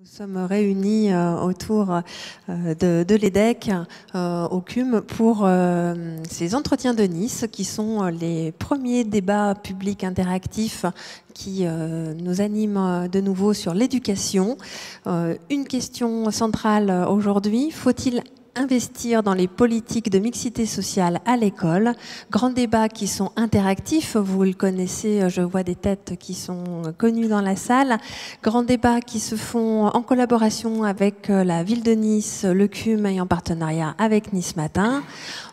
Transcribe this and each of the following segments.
Nous sommes réunis autour de l'EDEC au CUM pour ces entretiens de Nice qui sont les premiers débats publics interactifs qui nous animent de nouveau sur l'éducation. Une question centrale aujourd'hui, faut-il investir dans les politiques de mixité sociale à l'école? Grands débats qui sont interactifs, vous le connaissez, je vois des têtes qui sont connues dans la salle. Grands débats qui se font en collaboration avec la ville de Nice, le CUM et en partenariat avec Nice Matin.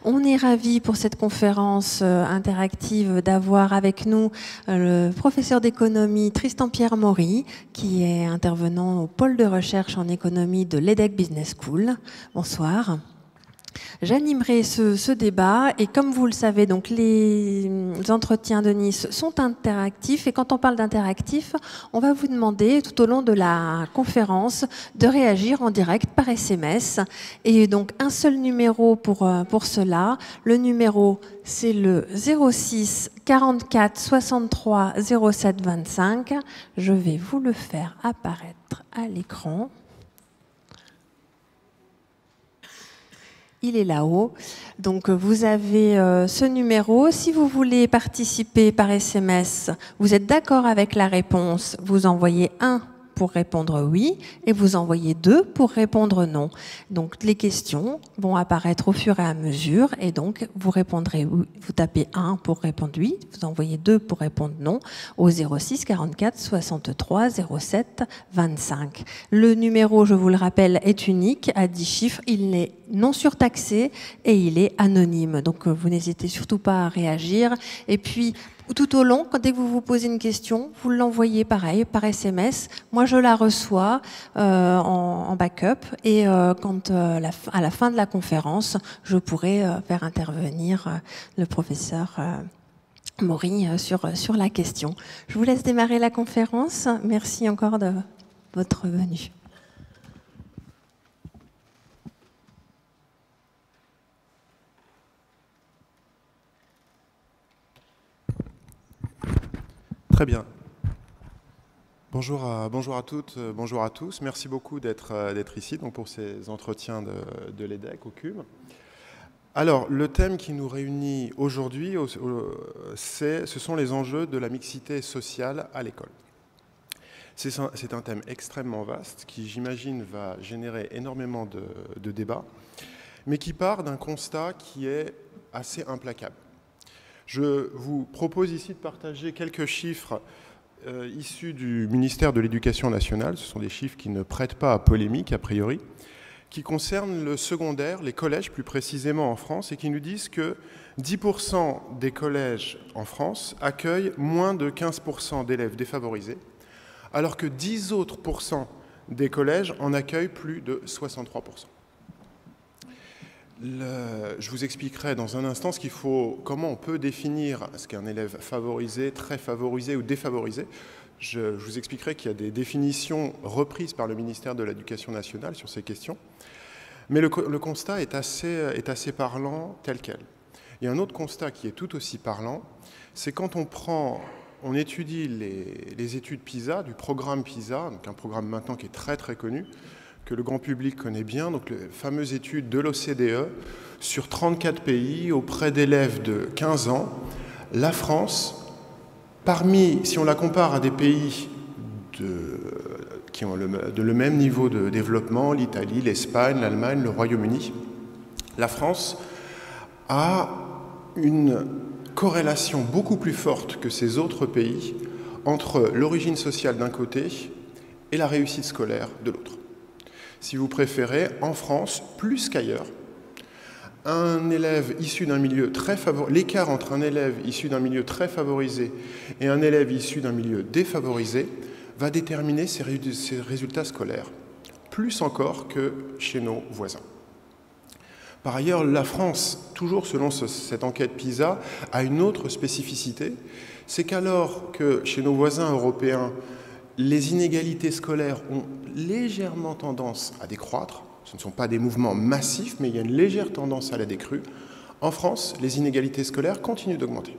On est ravis pour cette conférence interactive d'avoir avec nous le professeur d'économie Tristan-Pierre Maury, qui est intervenant au pôle de recherche en économie de l'EDEC Business School. Bonsoir. J'animerai ce débat et comme vous le savez, donc les entretiens de Nice sont interactifs et quand on parle d'interactif, on va vous demander tout au long de la conférence de réagir en direct par SMS et donc un seul numéro pour cela. Le numéro c'est le 06 44 63 07 25. Je vais vous le faire apparaître à l'écran. Il est là-haut. Donc vous avez ce numéro. Si vous voulez participer par SMS, vous êtes d'accord avec la réponse, vous envoyez 1 pour répondre oui et vous envoyez 2 pour répondre non. Donc les questions vont apparaître au fur et à mesure et donc vous répondrez oui, vous tapez 1 pour répondre oui, vous envoyez 2 pour répondre non au 06 44 63 07 25. Le numéro, je vous le rappelle, est unique à 10 chiffres, il n'est non surtaxé et il est anonyme. Donc vous n'hésitez surtout pas à réagir et puis tout au long, dès que vous vous posez une question, vous l'envoyez pareil, par SMS. Moi, je la reçois en backup et à la fin de la conférence, je pourrai faire intervenir le professeur Maury sur la question. Je vous laisse démarrer la conférence. Merci encore de votre venue. Très bien. Bonjour à toutes, bonjour à tous. Merci beaucoup d'être ici donc pour ces entretiens de l'EDEC au CUM. Alors, le thème qui nous réunit aujourd'hui, ce sont les enjeux de la mixité sociale à l'école. C'est un thème extrêmement vaste qui, j'imagine, va générer énormément de débats, mais qui part d'un constat qui est assez implacable. Je vous propose ici de partager quelques chiffres issus du ministère de l'Éducation nationale. Ce sont des chiffres qui ne prêtent pas à polémique, a priori, qui concernent le secondaire, les collèges plus précisément en France, et qui nous disent que 10% des collèges en France accueillent moins de 15% d'élèves défavorisés, alors que 10 autres % des collèges en accueillent plus de 63%. Je vous expliquerai dans un instant comment on peut définir ce qu'est un élève favorisé, très favorisé ou défavorisé. Je vous expliquerai qu'il y a des définitions reprises par le ministère de l'Éducation nationale sur ces questions. Mais le constat est assez parlant tel quel. Il y a un autre constat qui est tout aussi parlant, c'est quand on étudie les études PISA, du programme PISA, donc un programme maintenant qui est très très connu, que le grand public connaît bien, donc les fameuses études de l'OCDE sur 34 pays auprès d'élèves de 15 ans. La France, si on la compare à des pays qui ont le même niveau de développement, l'Italie, l'Espagne, l'Allemagne, le Royaume-Uni, la France a une corrélation beaucoup plus forte que ces autres pays entre l'origine sociale d'un côté et la réussite scolaire de l'autre. Si vous préférez, en France, plus qu'ailleurs, un élève issu d'un milieu très favorisé, l'écart entre un élève issu d'un milieu très favorisé et un élève issu d'un milieu défavorisé va déterminer ses résultats scolaires, plus encore que chez nos voisins. Par ailleurs, la France, toujours selon cette enquête PISA, a une autre spécificité, c'est qu'alors que chez nos voisins européens, les inégalités scolaires ont légèrement tendance à décroître. Ce ne sont pas des mouvements massifs, mais il y a une légère tendance à la décrue. En France, les inégalités scolaires continuent d'augmenter.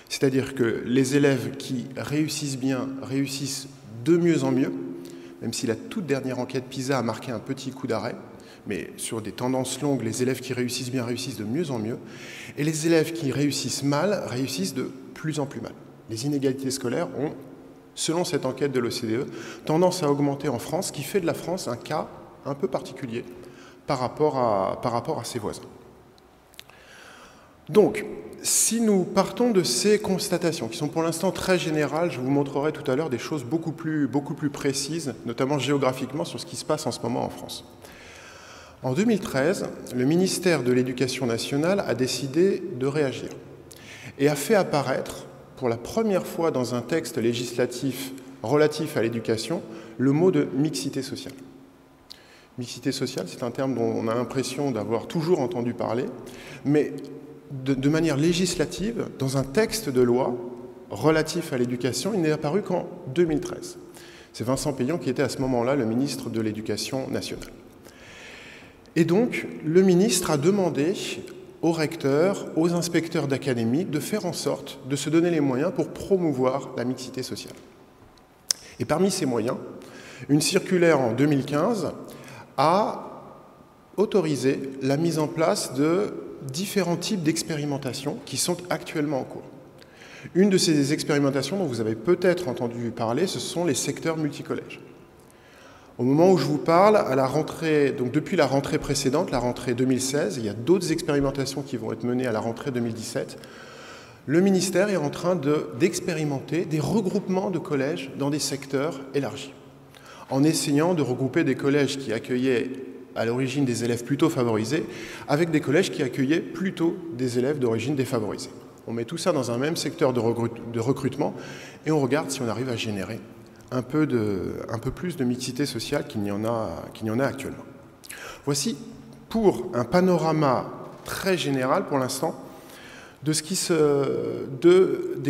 C'est-à-dire que les élèves qui réussissent bien réussissent de mieux en mieux, même si la toute dernière enquête PISA a marqué un petit coup d'arrêt, mais sur des tendances longues, les élèves qui réussissent bien réussissent de mieux en mieux, et les élèves qui réussissent mal réussissent de plus en plus mal. Les inégalités scolaires ont, selon cette enquête de l'OCDE, tendance à augmenter en France, ce qui fait de la France un cas un peu particulier par rapport à ses voisins. Donc, si nous partons de ces constatations, qui sont pour l'instant très générales, je vous montrerai tout à l'heure des choses beaucoup plus précises, notamment géographiquement, sur ce qui se passe en ce moment en France. En 2013, le ministère de l'Éducation nationale a décidé de réagir et a fait apparaître, pour la première fois dans un texte législatif relatif à l'éducation, le mot de mixité sociale. Mixité sociale, c'est un terme dont on a l'impression d'avoir toujours entendu parler, mais de manière législative, dans un texte de loi relatif à l'éducation, il n'est apparu qu'en 2013. C'est Vincent Peillon qui était à ce moment-là le ministre de l'Éducation nationale. Et donc, le ministre a demandé aux recteurs, aux inspecteurs d'académie de faire en sorte de se donner les moyens pour promouvoir la mixité sociale. Et parmi ces moyens, une circulaire en 2015 a autorisé la mise en place de différents types d'expérimentations qui sont actuellement en cours. Une de ces expérimentations dont vous avez peut-être entendu parler, ce sont les secteurs multicollèges. Au moment où je vous parle, à la rentrée, donc depuis la rentrée précédente, la rentrée 2016, il y a d'autres expérimentations qui vont être menées à la rentrée 2017. Le ministère est en train d'expérimenter des regroupements de collèges dans des secteurs élargis, en essayant de regrouper des collèges qui accueillaient à l'origine des élèves plutôt favorisés avec des collèges qui accueillaient plutôt des élèves d'origine défavorisée. On met tout ça dans un même secteur de recrutement et on regarde si on arrive à générer un peu plus de mixité sociale qu'il n'y en a actuellement. Voici pour un panorama très général pour l'instant des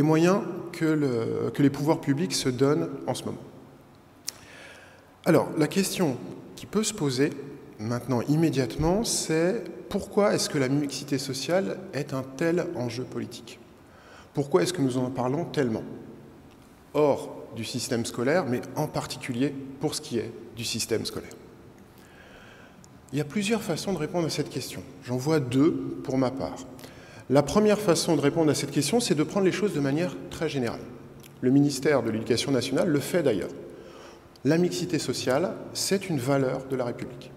moyens que les pouvoirs publics se donnent en ce moment. Alors, la question qui peut se poser maintenant immédiatement, c'est pourquoi est-ce que la mixité sociale est un tel enjeu politique? Pourquoi est-ce que nous en parlons tellement? Hors du système scolaire, mais en particulier pour ce qui est du système scolaire. Il y a plusieurs façons de répondre à cette question. J'en vois deux pour ma part. La première façon de répondre à cette question, c'est de prendre les choses de manière très générale. Le ministère de l'Éducation nationale le fait d'ailleurs. La mixité sociale, c'est une valeur de la République.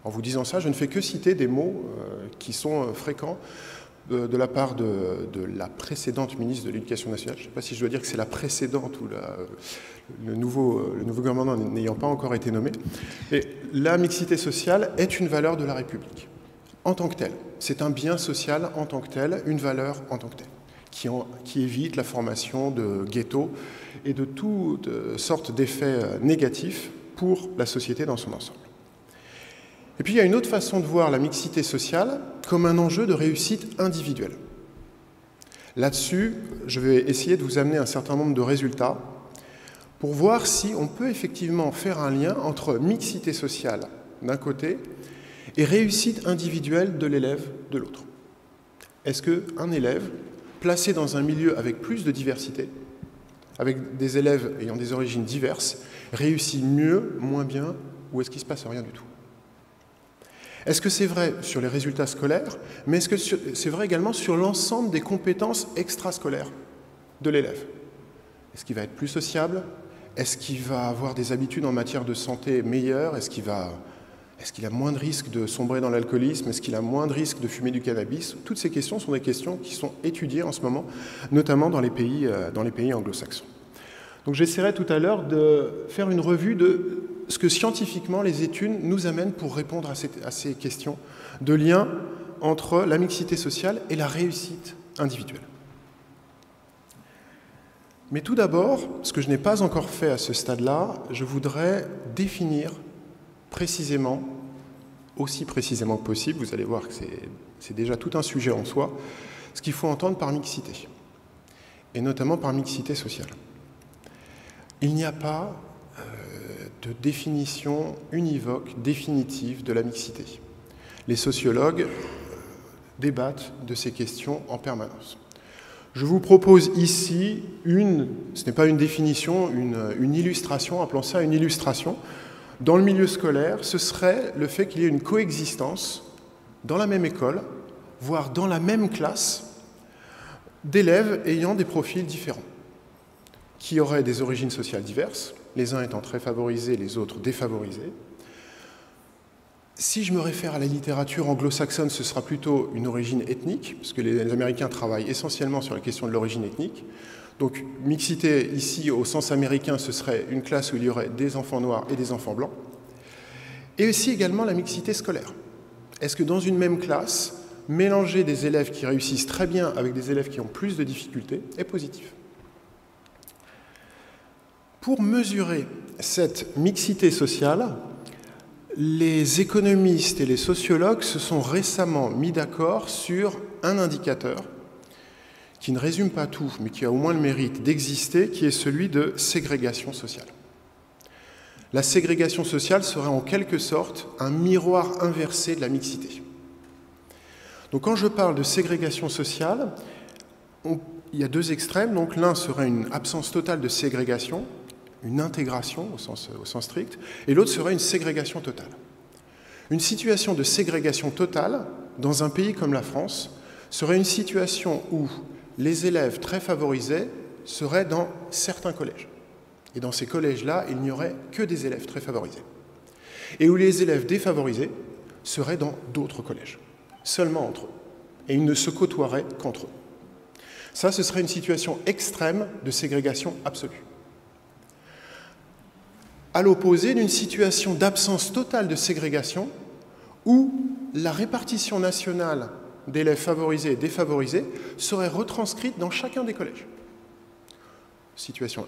En vous disant ça, je ne fais que citer des mots qui sont fréquents de la part de la précédente ministre de l'Éducation nationale. Je ne sais pas si je dois dire que c'est la précédente ou le nouveau gouvernement n'ayant pas encore été nommé. Et la mixité sociale est une valeur de la République, en tant que telle. C'est un bien social en tant que tel, une valeur en tant que telle, qui évite la formation de ghettos et de toutes sortes d'effets négatifs pour la société dans son ensemble. Et puis il y a une autre façon de voir la mixité sociale comme un enjeu de réussite individuelle. Là-dessus, je vais essayer de vous amener un certain nombre de résultats pour voir si on peut effectivement faire un lien entre mixité sociale d'un côté et réussite individuelle de l'élève de l'autre. Est-ce qu'un élève placé dans un milieu avec plus de diversité, avec des élèves ayant des origines diverses, réussit mieux, moins bien, ou est-ce qu'il ne se passe rien du tout? Est-ce que c'est vrai sur les résultats scolaires, mais est-ce que c'est vrai également sur l'ensemble des compétences extrascolaires de l'élève? Est-ce qu'il va être plus sociable? Est-ce qu'il va avoir des habitudes en matière de santé meilleures? Est-ce qu'il a moins de risques de sombrer dans l'alcoolisme? Est-ce qu'il a moins de risques de fumer du cannabis? Toutes ces questions sont des questions qui sont étudiées en ce moment, notamment dans les pays anglo-saxons. Donc j'essaierai tout à l'heure de faire une revue de ce que scientifiquement les études nous amènent pour répondre à ces questions de lien entre la mixité sociale et la réussite individuelle. Mais tout d'abord, ce que je n'ai pas encore fait à ce stade-là, je voudrais définir précisément, aussi précisément que possible, vous allez voir que c'est déjà tout un sujet en soi, ce qu'il faut entendre par mixité, et notamment par mixité sociale. Il n'y a pas de définition univoque, définitive de la mixité. Les sociologues débattent de ces questions en permanence. Je vous propose ici ce n'est pas une définition, une illustration, appelons ça une illustration. Dans le milieu scolaire, ce serait le fait qu'il y ait une coexistence dans la même école, voire dans la même classe, d'élèves ayant des profils différents, qui auraient des origines sociales diverses, les uns étant très favorisés, les autres défavorisés. Si je me réfère à la littérature anglo-saxonne, ce sera plutôt une origine ethnique, parce que les Américains travaillent essentiellement sur la question de l'origine ethnique. Donc, mixité ici, au sens américain, ce serait une classe où il y aurait des enfants noirs et des enfants blancs. Et aussi également la mixité scolaire. Est-ce que dans une même classe, mélanger des élèves qui réussissent très bien avec des élèves qui ont plus de difficultés est positif? Pour mesurer cette mixité sociale, les économistes et les sociologues se sont récemment mis d'accord sur un indicateur qui ne résume pas tout, mais qui a au moins le mérite d'exister, qui est celui de ségrégation sociale. La ségrégation sociale serait en quelque sorte un miroir inversé de la mixité. Donc quand je parle de ségrégation sociale, il y a deux extrêmes. Donc l'un serait une absence totale de ségrégation, une intégration au sens strict, et l'autre serait une ségrégation totale. Une situation de ségrégation totale, dans un pays comme la France, serait une situation où les élèves très favorisés seraient dans certains collèges. Et dans ces collèges-là, il n'y aurait que des élèves très favorisés. Et où les élèves défavorisés seraient dans d'autres collèges, seulement entre eux. Et ils ne se côtoieraient qu'entre eux. Ça, ce serait une situation extrême de ségrégation absolue. À l'opposé d'une situation d'absence totale de ségrégation où la répartition nationale d'élèves favorisés et défavorisés serait retranscrite dans chacun des collèges. Situation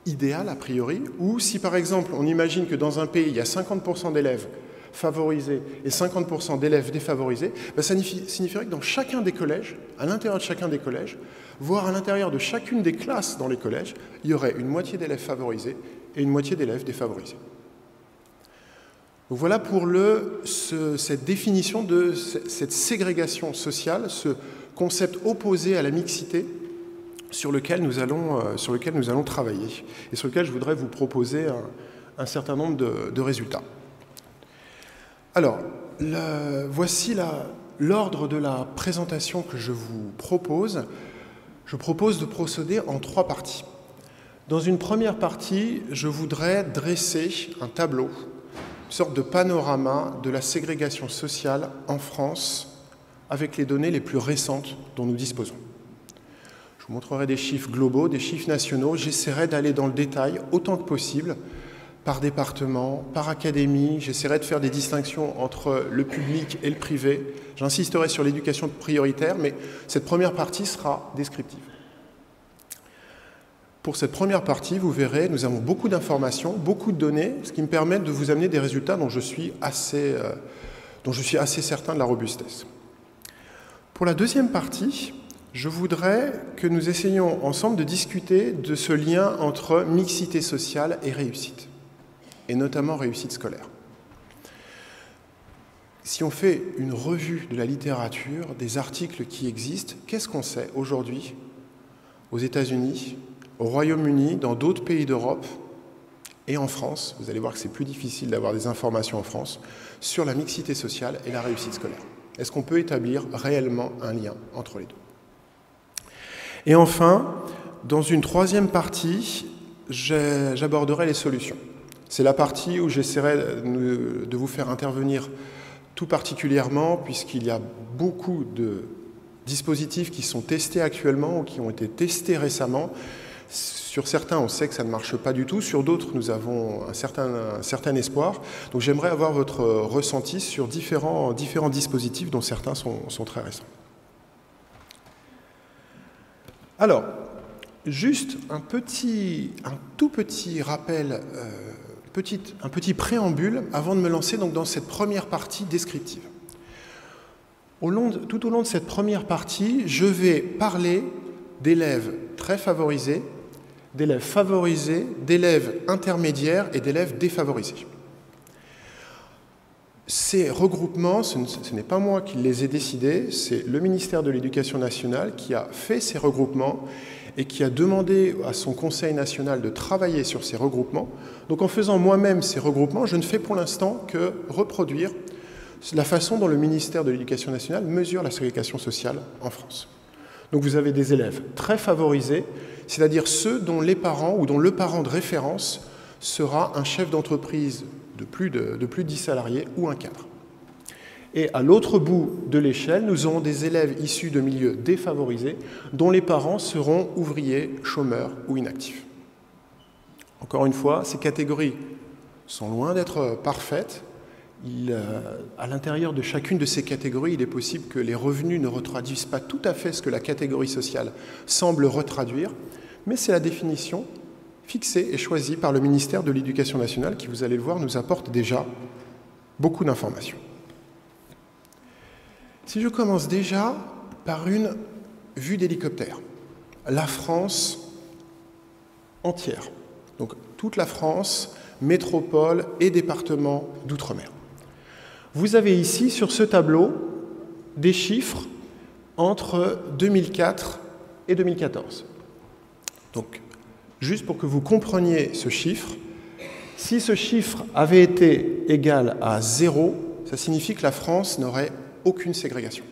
idéale, a priori, où si par exemple on imagine que dans un pays il y a 50% d'élèves favorisés et 50% d'élèves défavorisés, ça signifierait que dans chacun des collèges, à l'intérieur de chacun des collèges, voire à l'intérieur de chacune des classes dans les collèges, il y aurait une moitié d'élèves favorisés et une moitié d'élèves défavorisés. Donc voilà pour cette définition de cette ségrégation sociale, ce concept opposé à la mixité sur lequel nous allons travailler et sur lequel je voudrais vous proposer un certain nombre de résultats. Alors, voici l'ordre de la présentation que je vous propose. Je propose de procéder en 3 parties. Dans une première partie, je voudrais dresser un tableau, une sorte de panorama de la ségrégation sociale en France avec les données les plus récentes dont nous disposons. Je vous montrerai des chiffres globaux, des chiffres nationaux. J'essaierai d'aller dans le détail autant que possible, par département, par académie. J'essaierai de faire des distinctions entre le public et le privé. J'insisterai sur l'éducation prioritaire, mais cette première partie sera descriptive. Pour cette première partie, vous verrez, nous avons beaucoup d'informations, beaucoup de données, ce qui me permet de vous amener des résultats dont je suis assez certain de la robustesse. Pour la deuxième partie, je voudrais que nous essayions ensemble de discuter de ce lien entre mixité sociale et réussite, et notamment réussite scolaire. Si on fait une revue de la littérature, des articles qui existent, qu'est-ce qu'on sait aujourd'hui aux États-Unis, au Royaume-Uni, dans d'autres pays d'Europe et en France? Vous allez voir que c'est plus difficile d'avoir des informations en France sur la mixité sociale et la réussite scolaire. Est-ce qu'on peut établir réellement un lien entre les deux? Et enfin, dans une troisième partie, j'aborderai les solutions. C'est la partie où j'essaierai de vous faire intervenir tout particulièrement, puisqu'il y a beaucoup de dispositifs qui sont testés actuellement ou qui ont été testés récemment. Sur certains, on sait que ça ne marche pas du tout. Sur d'autres, nous avons un certain espoir. Donc j'aimerais avoir votre ressenti sur différents dispositifs, dont certains sont très récents. Alors, juste un tout petit rappel, un petit préambule avant de me lancer donc dans cette première partie descriptive. Tout au long de cette première partie, je vais parler d'élèves très favorisés, d'élèves favorisés, d'élèves intermédiaires et d'élèves défavorisés. Ces regroupements, ce n'est pas moi qui les ai décidés, c'est le ministère de l'Éducation nationale qui a fait ces regroupements et qui a demandé à son Conseil national de travailler sur ces regroupements. Donc en faisant moi-même ces regroupements, je ne fais pour l'instant que reproduire la façon dont le ministère de l'Éducation nationale mesure la ségrégation sociale en France. Donc vous avez des élèves très favorisés, c'est-à-dire ceux dont les parents ou dont le parent de référence sera un chef d'entreprise de plus de 10 salariés ou un cadre. Et à l'autre bout de l'échelle, nous aurons des élèves issus de milieux défavorisés dont les parents seront ouvriers, chômeurs ou inactifs. Encore une fois, ces catégories sont loin d'être parfaites. À l'intérieur de chacune de ces catégories, il est possible que les revenus ne retraduisent pas tout à fait ce que la catégorie sociale semble retraduire, mais c'est la définition fixée et choisie par le ministère de l'Éducation nationale qui, vous allez le voir, nous apporte déjà beaucoup d'informations. Si je commence déjà par une vue d'hélicoptère, la France entière, donc toute la France, métropole et département d'outre-mer. Vous avez ici, sur ce tableau, des chiffres entre 2004 et 2014. Donc, juste pour que vous compreniez ce chiffre, si ce chiffre avait été égal à 0, ça signifie que la France n'aurait aucune ségrégation.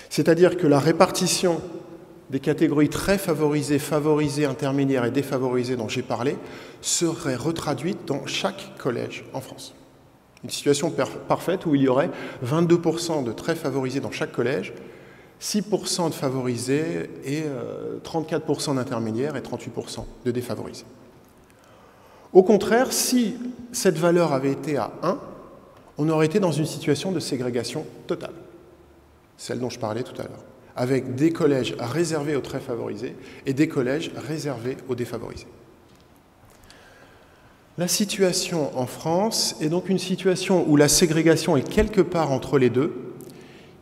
C'est-à-dire que la répartition des catégories très favorisées, favorisées, intermédiaires et défavorisées dont j'ai parlé serait retraduite dans chaque collège en France. Une situation parfaite où il y aurait 22% de très favorisés dans chaque collège, 6% de favorisés et 34% d'intermédiaires et 38% de défavorisés. Au contraire, si cette valeur avait été à 1, on aurait été dans une situation de ségrégation totale, celle dont je parlais tout à l'heure, avec des collèges réservés aux très favorisés et des collèges réservés aux défavorisés. La situation en France est donc une situation où la ségrégation est quelque part entre les deux.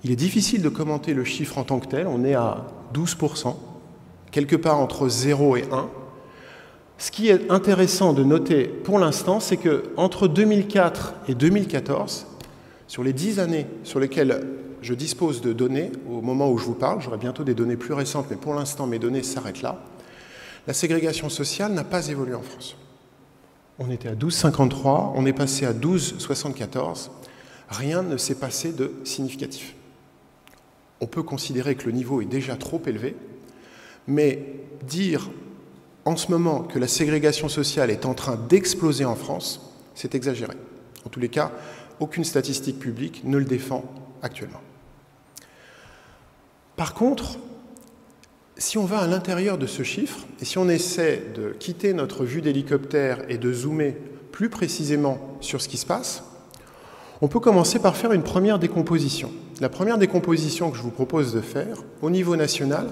Il est difficile de commenter le chiffre en tant que tel, on est à 12%, quelque part entre 0 et 1. Ce qui est intéressant de noter pour l'instant, c'est qu'entre 2004 et 2014, sur les 10 années sur lesquelles je dispose de données, au moment où je vous parle, j'aurai bientôt des données plus récentes, mais pour l'instant mes données s'arrêtent là, la ségrégation sociale n'a pas évolué en France. On était à 12,53, on est passé à 12,74, rien ne s'est passé de significatif. On peut considérer que le niveau est déjà trop élevé, mais dire en ce moment que la ségrégation sociale est en train d'exploser en France, c'est exagéré. En tous les cas, aucune statistique publique ne le défend actuellement. Par contre, si on va à l'intérieur de ce chiffre, et si on essaie de quitter notre vue d'hélicoptère et de zoomer plus précisément sur ce qui se passe, on peut commencer par faire une première décomposition. La première décomposition que je vous propose de faire, au niveau national,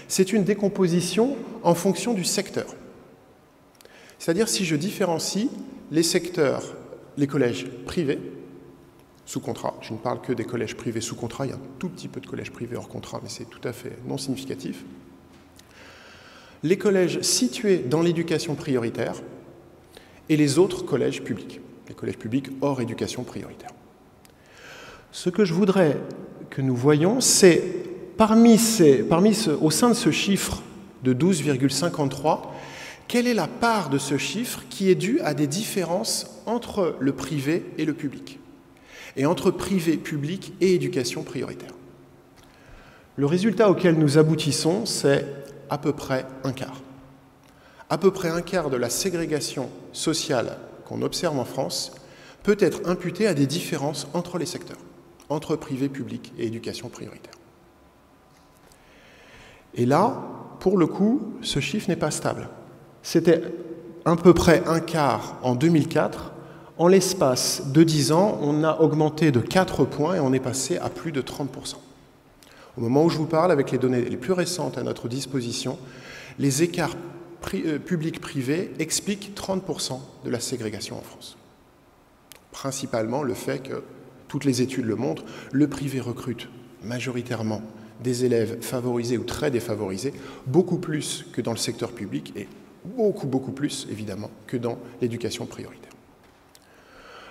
c'est une décomposition en fonction du secteur. C'est-à-dire si je différencie les secteurs, les collèges privés, sous contrat, je ne parle que des collèges privés sous contrat, il y a un tout petit peu de collèges privés hors contrat, mais c'est tout à fait non significatif. Les collèges situés dans l'éducation prioritaire et les autres collèges publics, les collèges publics hors éducation prioritaire. Ce que je voudrais que nous voyions, c'est au sein de ce chiffre de 12,53, quelle est la part de ce chiffre qui est due à des différences entre le privé et le public, et entre privé, public et éducation prioritaire. Le résultat auquel nous aboutissons, c'est à peu près un quart. À peu près un quart de la ségrégation sociale qu'on observe en France peut être imputée à des différences entre les secteurs, entre privé, public et éducation prioritaire. Et là, pour le coup, ce chiffre n'est pas stable. C'était à peu près un quart en 2004. En l'espace de 10 ans, on a augmenté de 4 points et on est passé à plus de 30%. Au moment où je vous parle, avec les données les plus récentes à notre disposition, les écarts publics-privés expliquent 30% de la ségrégation en France. Principalement le fait que, toutes les études le montrent, le privé recrute majoritairement des élèves favorisés ou très défavorisés, beaucoup plus que dans le secteur public et beaucoup plus, évidemment, que dans l'éducation prioritaire.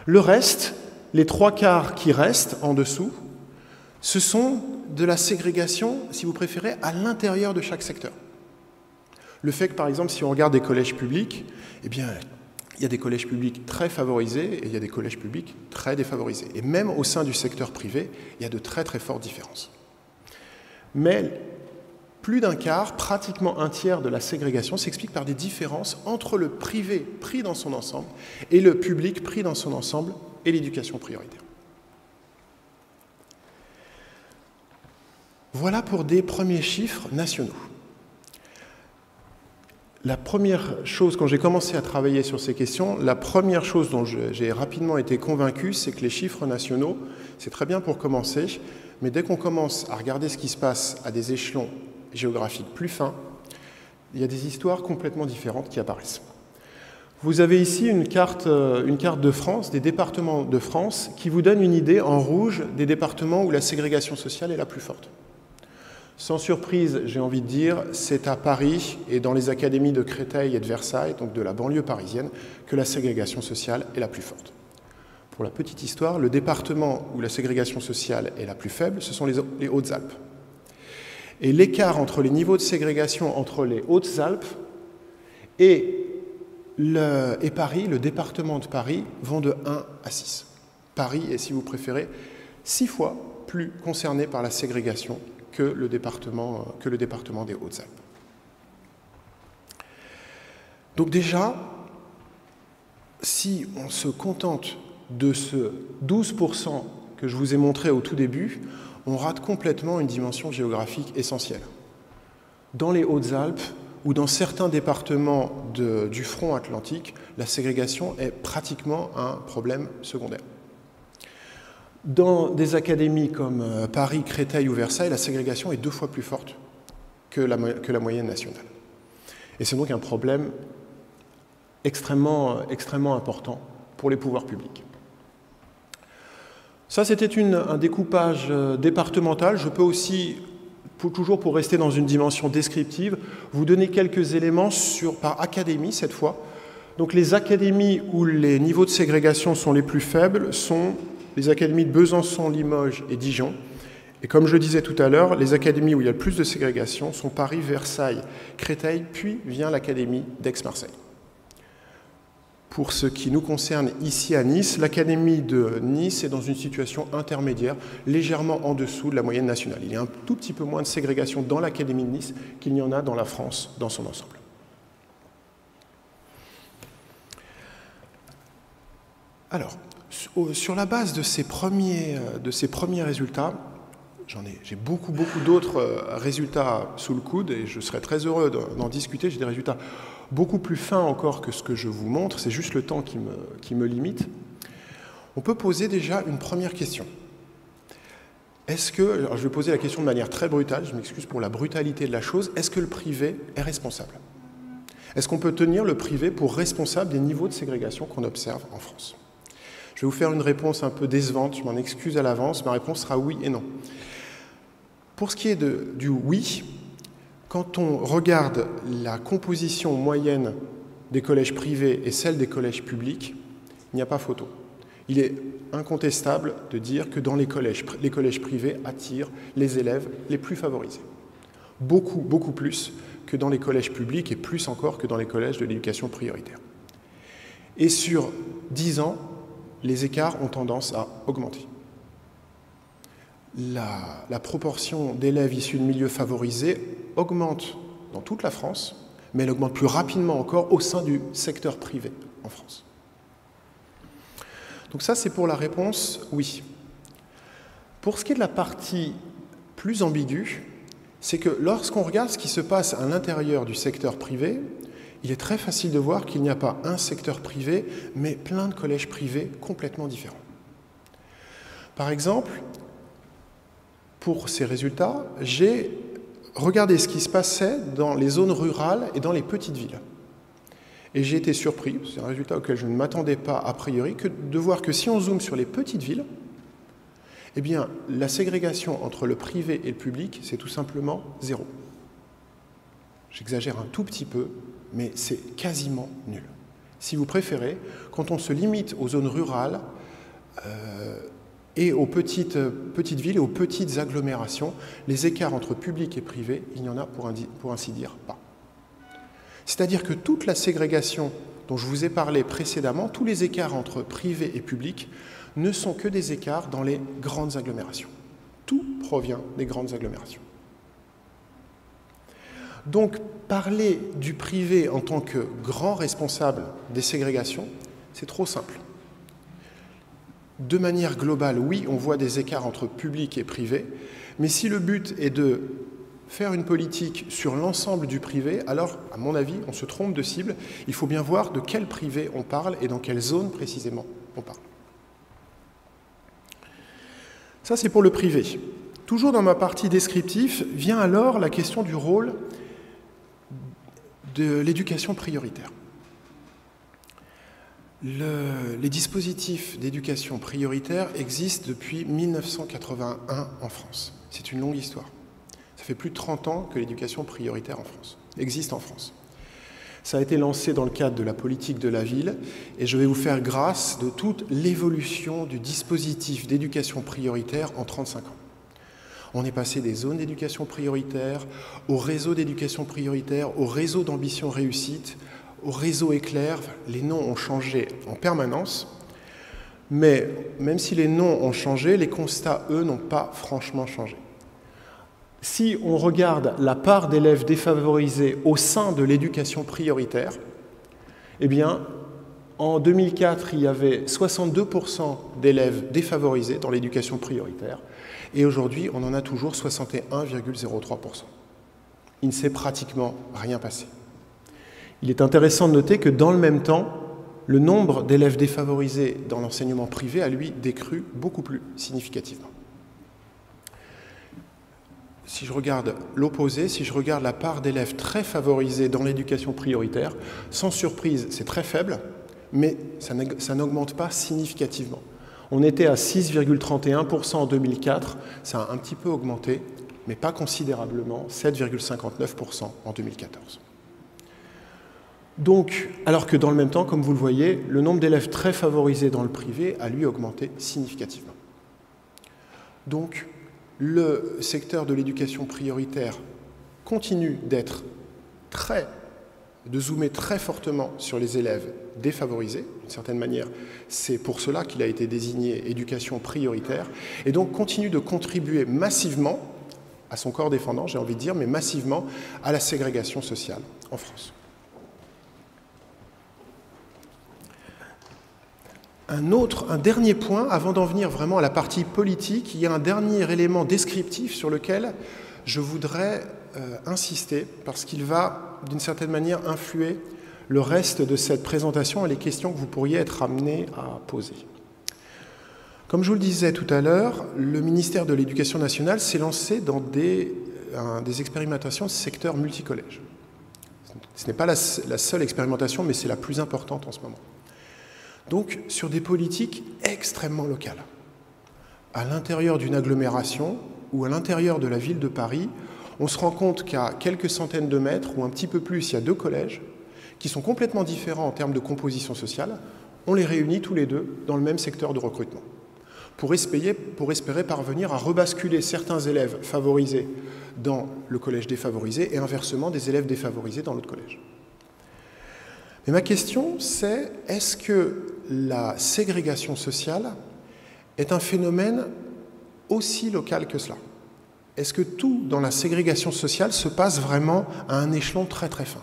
Le reste les 3/4 qui restent en dessous, ce sont de la ségrégation, si vous préférez, à l'intérieur de chaque secteur. Le fait que, par exemple, si on regarde des collèges publics, eh bien, il y a des collèges publics très favorisés et il y a des collèges publics très défavorisés. Et même au sein du secteur privé, il y a de très très fortes différences. Mais plus d'un quart, pratiquement un tiers de la ségrégation s'explique par des différences entre le privé pris dans son ensemble et le public pris dans son ensemble et l'éducation prioritaire. Voilà pour des premiers chiffres nationaux. La première chose, quand j'ai commencé à travailler sur ces questions, la première chose dont j'ai rapidement été convaincu, c'est que les chiffres nationaux, c'est très bien pour commencer, mais dès qu'on commence à regarder ce qui se passe à des échelons géographiques plus fins, il y a des histoires complètement différentes qui apparaissent. Vous avez ici une carte de France, des départements de France, qui vous donne une idée en rouge des départements où la ségrégation sociale est la plus forte. Sans surprise, j'ai envie de dire, c'est à Paris et dans les académies de Créteil et de Versailles, donc de la banlieue parisienne, que la ségrégation sociale est la plus forte. Pour la petite histoire, le département où la ségrégation sociale est la plus faible, ce sont les Hautes-Alpes. Et l'écart entre les niveaux de ségrégation entre les Hautes-Alpes et Paris, le département de Paris, vont de 1 à 6. Paris est, si vous préférez, 6 fois plus concerné par la ségrégation que le département des Hautes-Alpes. Donc déjà, si on se contente de ce 12% que je vous ai montré au tout début, on rate complètement une dimension géographique essentielle. Dans les Hautes-Alpes ou dans certains départements du front atlantique, la ségrégation est pratiquement un problème secondaire. Dans des académies comme Paris, Créteil ou Versailles, la ségrégation est 2 fois plus forte que la moyenne nationale. Et c'est donc un problème extrêmement important pour les pouvoirs publics. Ça, c'était un découpage départemental. Je peux aussi, toujours pour rester dans une dimension descriptive, vous donner quelques éléments par académie cette fois. Donc les académies où les niveaux de ségrégation sont les plus faibles sont les académies de Besançon, Limoges et Dijon. Et comme je le disais tout à l'heure, les académies où il y a le plus de ségrégation sont Paris, Versailles, Créteil, puis vient l'académie d'Aix-Marseille. Pour ce qui nous concerne ici à Nice, l'académie de Nice est dans une situation intermédiaire, légèrement en dessous de la moyenne nationale. Il y a un tout petit peu moins de ségrégation dans l'académie de Nice qu'il n'y en a dans la France dans son ensemble. Alors, sur la base de ces premiers résultats, j'ai beaucoup d'autres résultats sous le coude et je serais très heureux d'en discuter. J'ai des résultats beaucoup plus fins encore que ce que je vous montre, c'est juste le temps qui me limite. On peut poser déjà une première question. Alors je vais poser la question de manière très brutale, je m'excuse pour la brutalité de la chose, est-ce que le privé est responsable? Est-ce qu'on peut tenir le privé pour responsable des niveaux de ségrégation qu'on observe en France? Je vais vous faire une réponse un peu décevante, je m'en excuse à l'avance, ma réponse sera oui et non. Pour ce qui est du oui, quand on regarde la composition moyenne des collèges privés et celle des collèges publics, il n'y a pas photo. Il est incontestable de dire que dans les collèges privés attirent les élèves les plus favorisés. Beaucoup plus que dans les collèges publics et plus encore que dans les collèges de l'éducation prioritaire. Et sur 10 ans, les écarts ont tendance à augmenter. La proportion d'élèves issus de milieux favorisés augmente dans toute la France, mais elle augmente plus rapidement encore au sein du secteur privé en France. Donc ça, c'est pour la réponse oui. Pour ce qui est de la partie plus ambiguë, c'est que lorsqu'on regarde ce qui se passe à l'intérieur du secteur privé, il est très facile de voir qu'il n'y a pas un secteur privé, mais plein de collèges privés complètement différents. Par exemple, pour ces résultats, j'ai regardé ce qui se passait dans les zones rurales et dans les petites villes. Et j'ai été surpris, c'est un résultat auquel je ne m'attendais pas a priori, de voir que si on zoome sur les petites villes, eh bien, la ségrégation entre le privé et le public, c'est tout simplement 0. J'exagère un tout petit peu, mais c'est quasiment nul. Si vous préférez, quand on se limite aux zones rurales, et aux petites villes et aux petites agglomérations, les écarts entre public et privé, il n'y en a pour ainsi dire pas. C'est-à-dire que toute la ségrégation dont je vous ai parlé précédemment, tous les écarts entre privé et public, ne sont que des écarts dans les grandes agglomérations. Tout provient des grandes agglomérations. Donc, parler du privé en tant que grand responsable des ségrégations, c'est trop simple. De manière globale, oui, on voit des écarts entre public et privé, mais si le but est de faire une politique sur l'ensemble du privé, alors, à mon avis, on se trompe de cible. Il faut bien voir de quel privé on parle et dans quelle zone précisément on parle. Ça, c'est pour le privé. Toujours dans ma partie descriptive, vient alors la question du rôle de l'éducation prioritaire. Les dispositifs d'éducation prioritaire existent depuis 1981 en France. C'est une longue histoire. Ça fait plus de 30 ans que l'éducation prioritaire en France existe en France. Ça a été lancé dans le cadre de la politique de la ville et je vais vous faire grâce de toute l'évolution du dispositif d'éducation prioritaire en 35 ans. On est passé des zones d'éducation prioritaire, au réseau d'éducation prioritaire, au réseau d'ambition réussite, au réseau éclair. Les noms ont changé en permanence, mais même si les noms ont changé, les constats, eux, n'ont pas franchement changé. Si on regarde la part d'élèves défavorisés au sein de l'éducation prioritaire, eh bien, en 2004, il y avait 62% d'élèves défavorisés dans l'éducation prioritaire, et aujourd'hui, on en a toujours 61,03%. Il ne s'est pratiquement rien passé. Il est intéressant de noter que dans le même temps, le nombre d'élèves défavorisés dans l'enseignement privé a, lui, décru beaucoup plus significativement. Si je regarde l'opposé, si je regarde la part d'élèves très favorisés dans l'éducation prioritaire, sans surprise, c'est très faible, mais ça n'augmente pas significativement. On était à 6,31% en 2004, ça a un petit peu augmenté, mais pas considérablement, 7,59% en 2014. Donc, alors que dans le même temps, comme vous le voyez, le nombre d'élèves très favorisés dans le privé a lui augmenté significativement. Donc, le secteur de l'éducation prioritaire continue de zoomer très fortement sur les élèves défavorisés. D'une certaine manière, c'est pour cela qu'il a été désigné éducation prioritaire, et donc continue de contribuer massivement à son corps défendant, j'ai envie de dire, mais massivement à la ségrégation sociale en France. Un dernier point, avant d'en venir vraiment à la partie politique, il y a un dernier élément descriptif sur lequel je voudrais insister, parce qu'il va, d'une certaine manière, influer le reste de cette présentation et les questions que vous pourriez être amenés à poser. Comme je vous le disais tout à l'heure, le ministère de l'Éducation nationale s'est lancé dans des expérimentations de secteur multicollège. Ce n'est pas la seule expérimentation, mais c'est la plus importante en ce moment. Donc, sur des politiques extrêmement locales. À l'intérieur d'une agglomération ou à l'intérieur de la ville de Paris, on se rend compte qu'à quelques centaines de mètres ou un petit peu plus, il y a deux collèges qui sont complètement différents en termes de composition sociale. On les réunit tous les deux dans le même secteur de recrutement pour espérer parvenir à rebasculer certains élèves favorisés dans le collège défavorisé et inversement des élèves défavorisés dans l'autre collège. Mais ma question, c'est est-ce que la ségrégation sociale est un phénomène aussi local que cela? Est-ce que tout dans la ségrégation sociale se passe vraiment à un échelon très très fin,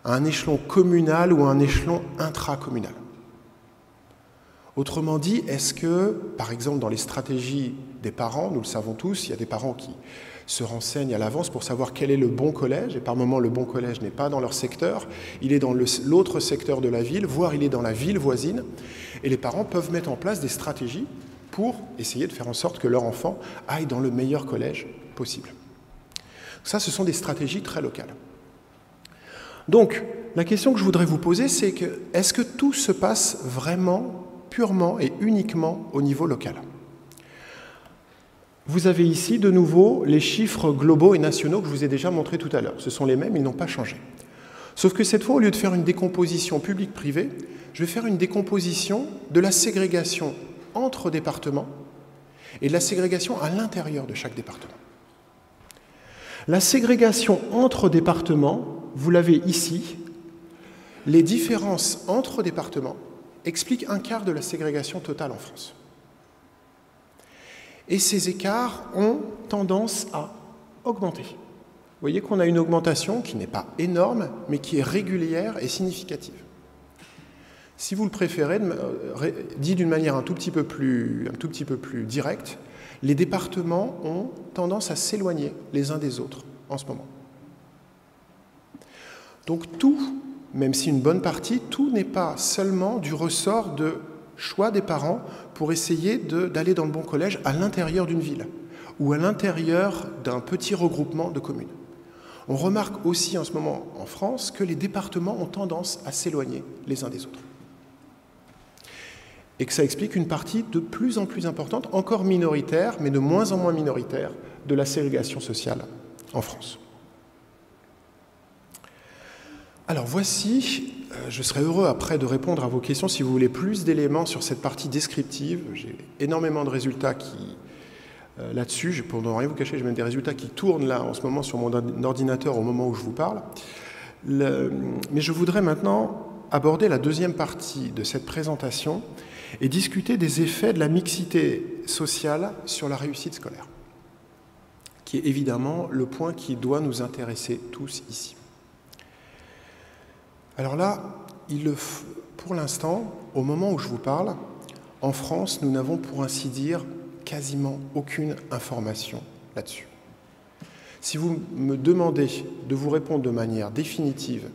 à un échelon communal ou à un échelon intracommunal? Autrement dit, est-ce que, par exemple, dans les stratégies des parents, nous le savons tous, il y a des parents qui se renseignent à l'avance pour savoir quel est le bon collège, et par moment le bon collège n'est pas dans leur secteur, il est dans l'autre secteur de la ville, voire il est dans la ville voisine, et les parents peuvent mettre en place des stratégies pour essayer de faire en sorte que leur enfant aille dans le meilleur collège possible. Ça, ce sont des stratégies très locales. Donc, la question que je voudrais vous poser, c'est que est-ce que tout se passe vraiment, purement et uniquement au niveau local ? Vous avez ici de nouveau les chiffres globaux et nationaux que je vous ai déjà montrés tout à l'heure. Ce sont les mêmes, ils n'ont pas changé. Sauf que cette fois, au lieu de faire une décomposition publique-privée, je vais faire une décomposition de la ségrégation entre départements et de la ségrégation à l'intérieur de chaque département. La ségrégation entre départements, vous l'avez ici, les différences entre départements expliquent un quart de la ségrégation totale en France. Et ces écarts ont tendance à augmenter. Vous voyez qu'on a une augmentation qui n'est pas énorme, mais qui est régulière et significative. Si vous le préférez, dit d'une manière un tout petit peu plus directe, les départements ont tendance à s'éloigner les uns des autres en ce moment. Donc tout, même si une bonne partie, tout n'est pas seulement du ressort de choix des parents pour essayer d'aller dans le bon collège à l'intérieur d'une ville ou à l'intérieur d'un petit regroupement de communes. On remarque aussi en ce moment en France que les départements ont tendance à s'éloigner les uns des autres. Et que ça explique une partie de plus en plus importante, encore minoritaire, mais de moins en moins minoritaire, de la ségrégation sociale en France. Alors voici, je serai heureux après de répondre à vos questions si vous voulez plus d'éléments sur cette partie descriptive. J'ai énormément de résultats là-dessus, pour ne rien vous cacher, j'ai même des résultats qui tournent là en ce moment sur mon ordinateur au moment où je vous parle. Mais je voudrais maintenant aborder la deuxième partie de cette présentation et discuter des effets de la mixité sociale sur la réussite scolaire, qui est évidemment le point qui doit nous intéresser tous ici. Alors là, pour l'instant, au moment où je vous parle, en France, nous n'avons pour ainsi dire quasiment aucune information là-dessus. Si vous me demandez de vous répondre de manière définitive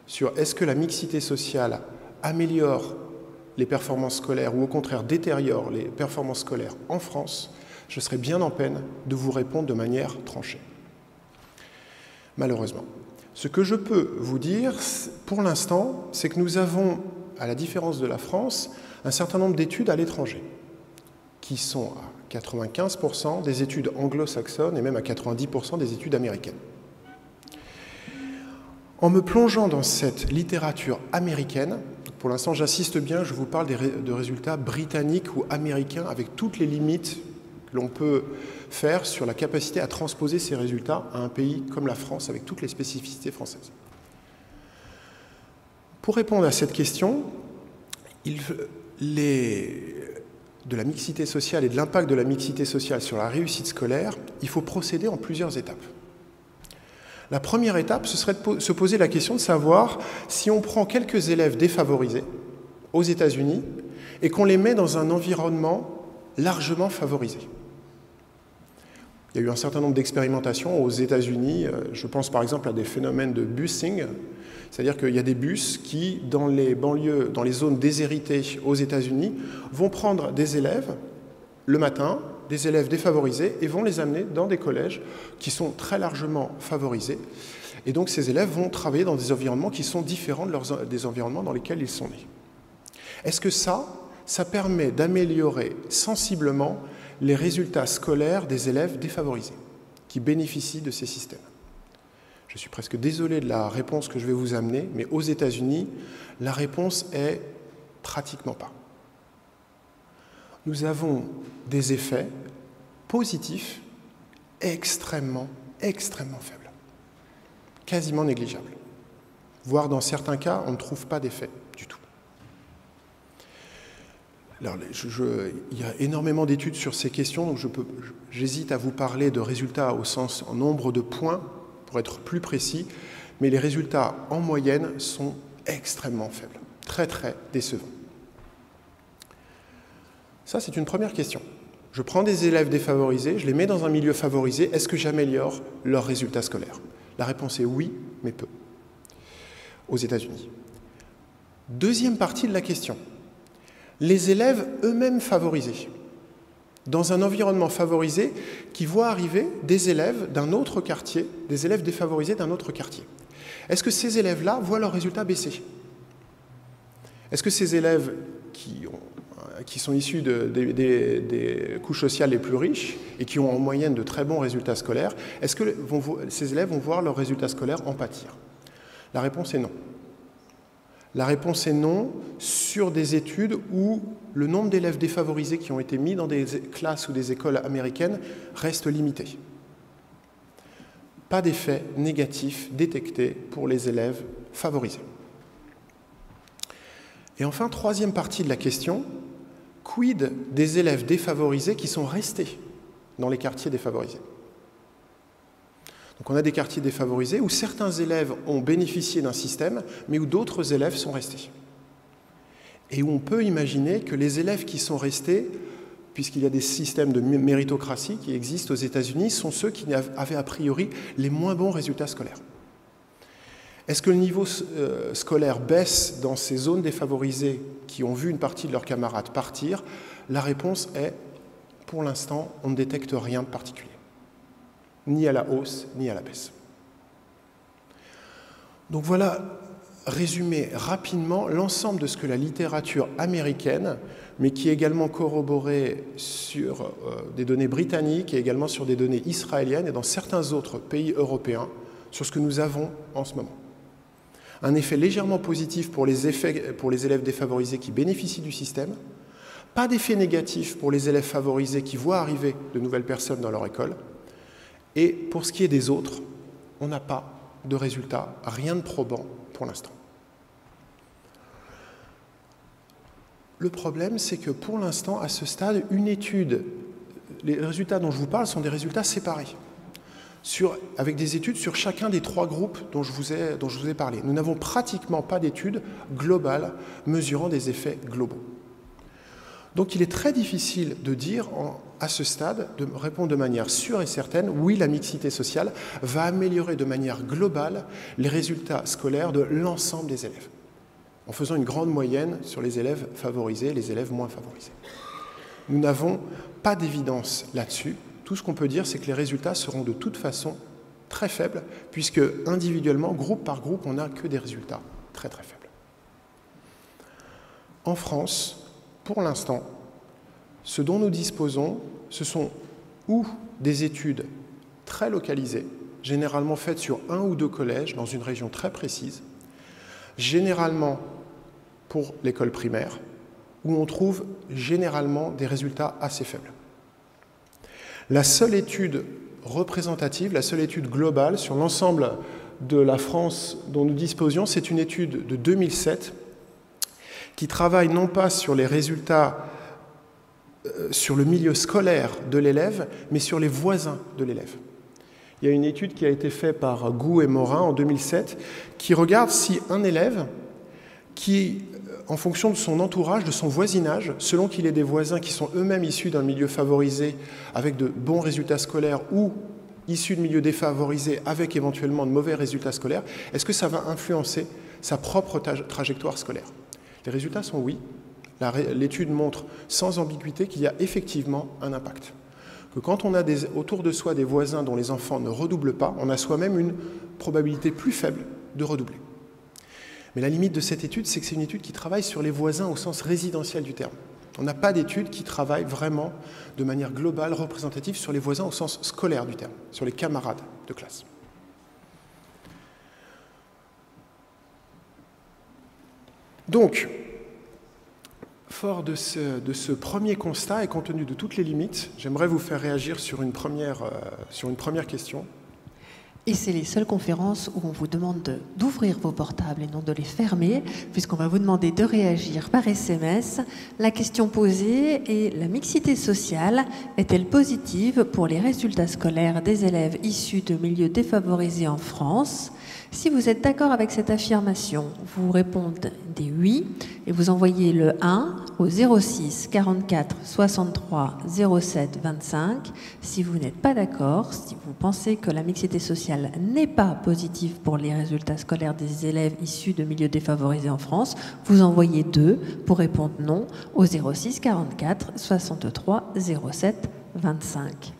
sur est-ce que la mixité sociale améliore les performances scolaires ou au contraire détériore les performances scolaires en France, je serais bien en peine de vous répondre de manière tranchée. Malheureusement. Ce que je peux vous dire, pour l'instant, c'est que nous avons, à la différence de la France, un certain nombre d'études à l'étranger, qui sont à 95% des études anglo-saxonnes et même à 90% des études américaines. En me plongeant dans cette littérature américaine, pour l'instant j'insiste bien, je vous parle de résultats britanniques ou américains avec toutes les limites que l'on peut faire sur la capacité à transposer ces résultats à un pays comme la France avec toutes les spécificités françaises. Pour répondre à cette question, de la mixité sociale et de l'impact de la mixité sociale sur la réussite scolaire, il faut procéder en plusieurs étapes. La première étape, ce serait de se poser la question de savoir si on prend quelques élèves défavorisés aux États-Unis et qu'on les met dans un environnement largement favorisé. Il y a eu un certain nombre d'expérimentations aux États-Unis. Je pense par exemple à des phénomènes de busing, c'est-à-dire qu'il y a des bus qui, dans les banlieues, dans les zones déshéritées aux États-Unis, vont prendre des élèves le matin, des élèves défavorisés, et vont les amener dans des collèges qui sont très largement favorisés. Et donc ces élèves vont travailler dans des environnements qui sont différents des environnements dans lesquels ils sont nés. Est-ce que ça permet d'améliorer sensiblement les résultats scolaires des élèves défavorisés qui bénéficient de ces systèmes? Je suis presque désolé de la réponse que je vais vous amener, mais aux États-Unis, la réponse est pratiquement pas. Nous avons des effets positifs extrêmement faibles, quasiment négligeables. Voire dans certains cas, on ne trouve pas d'effet du tout. Alors, il y a énormément d'études sur ces questions, donc j'hésite à vous parler de résultats au sens en nombre de points, pour être plus précis, mais les résultats en moyenne sont extrêmement faibles, très décevants. Ça, c'est une première question. Je prends des élèves défavorisés, je les mets dans un milieu favorisé, est-ce que j'améliore leurs résultats scolaires? La réponse est oui, mais peu, aux États-Unis. Deuxième partie de la question. Les élèves eux-mêmes favorisés, dans un environnement favorisé qui voit arriver des élèves d'un autre quartier, des élèves défavorisés d'un autre quartier. Est-ce que ces élèves-là voient leurs résultats baisser? Est-ce que ces élèves qui sont issus des couches sociales les plus riches et qui ont en moyenne de très bons résultats scolaires, est-ce que ces élèves vont voir leurs résultats scolaires en pâtir? La réponse est non. La réponse est non sur des études où le nombre d'élèves défavorisés qui ont été mis dans des classes ou des écoles américaines reste limité. Pas d'effet négatif détecté pour les élèves favorisés. Et enfin, troisième partie de la question, quid des élèves défavorisés qui sont restés dans les quartiers défavorisés? Donc on a des quartiers défavorisés où certains élèves ont bénéficié d'un système, mais où d'autres élèves sont restés. Et où on peut imaginer que les élèves qui sont restés, puisqu'il y a des systèmes de méritocratie qui existent aux États-Unis, sont ceux qui avaient a priori les moins bons résultats scolaires. Est-ce que le niveau scolaire baisse dans ces zones défavorisées qui ont vu une partie de leurs camarades partir? La réponse est, pour l'instant, on ne détecte rien de particulier, ni à la hausse, ni à la baisse. Donc voilà, résumé rapidement, l'ensemble de ce que la littérature américaine, mais qui est également corroborée sur des données britanniques et également sur des données israéliennes et dans certains autres pays européens, sur ce que nous avons en ce moment. Un effet légèrement positif pour les élèves défavorisés qui bénéficient du système, pas d'effet négatif pour les élèves favorisés qui voient arriver de nouvelles personnes dans leur école, et pour ce qui est des autres, on n'a pas de résultats, rien de probant pour l'instant. Le problème, c'est que pour l'instant, à ce stade, une étude, les résultats dont je vous parle sont des résultats séparés, avec des études sur chacun des trois groupes dont je vous ai parlé. Nous n'avons pratiquement pas d'études globales mesurant des effets globaux. Donc il est très difficile de dire, à ce stade, de répondre de manière sûre et certaine, oui, la mixité sociale va améliorer de manière globale les résultats scolaires de l'ensemble des élèves, en faisant une grande moyenne sur les élèves favorisés et les élèves moins favorisés. Nous n'avons pas d'évidence là-dessus. Tout ce qu'on peut dire, c'est que les résultats seront de toute façon très faibles, puisque individuellement, groupe par groupe, on n'a que des résultats très très faibles. En France, pour l'instant, ce dont nous disposons, ce sont ou des études très localisées, généralement faites sur un ou deux collèges dans une région très précise, généralement pour l'école primaire, où on trouve généralement des résultats assez faibles. La seule étude représentative, la seule étude globale sur l'ensemble de la France dont nous disposions, c'est une étude de 2007 qui travaille non pas sur les résultats sur le milieu scolaire de l'élève, mais sur les voisins de l'élève. Il y a une étude qui a été faite par Gou et Morin en 2007 qui regarde si un élève qui, en fonction de son entourage, de son voisinage, selon qu'il ait des voisins qui sont eux-mêmes issus d'un milieu favorisé avec de bons résultats scolaires ou issus de milieux défavorisés avec éventuellement de mauvais résultats scolaires, est-ce que ça va influencer sa propre trajectoire scolaire? Les résultats sont oui. L'étude montre sans ambiguïté qu'il y a effectivement un impact. Que quand on a autour de soi des voisins dont les enfants ne redoublent pas, on a soi-même une probabilité plus faible de redoubler. Mais la limite de cette étude, c'est que c'est une étude qui travaille sur les voisins au sens résidentiel du terme. On n'a pas d'étude qui travaille vraiment de manière globale, représentative, sur les voisins au sens scolaire du terme, sur les camarades de classe. Donc, fort de ce premier constat et compte tenu de toutes les limites, j'aimerais vous faire réagir sur une première question. Et c'est les seules conférences où on vous demande d'ouvrir vos portables et non de les fermer, puisqu'on va vous demander de réagir par SMS. La question posée est: la mixité sociale est-elle positive pour les résultats scolaires des élèves issus de milieux défavorisés en France? Si vous êtes d'accord avec cette affirmation, vous répondez oui et vous envoyez le 1 au 06 44 63 07 25. Si vous n'êtes pas d'accord, si vous pensez que la mixité sociale n'est pas positive pour les résultats scolaires des élèves issus de milieux défavorisés en France, vous envoyez 2 pour répondre non au 06 44 63 07 25.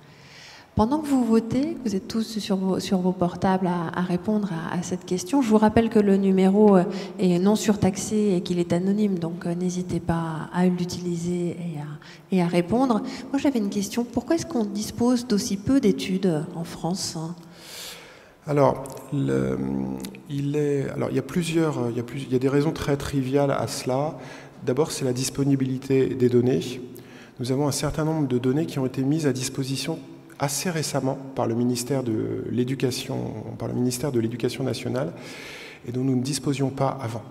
Pendant que vous votez, vous êtes tous sur vos portables à répondre à cette question, je vous rappelle que le numéro est non surtaxé et qu'il est anonyme, donc n'hésitez pas à l'utiliser et à répondre. Moi j'avais une question, pourquoi est-ce qu'on dispose d'aussi peu d'études en France ? Alors, il y a des raisons très triviales à cela. D'abord, c'est la disponibilité des données. Nous avons un certain nombre de données qui ont été mises à disposition assez récemment par le ministère de l'Éducation nationale et dont nous ne disposions pas avant.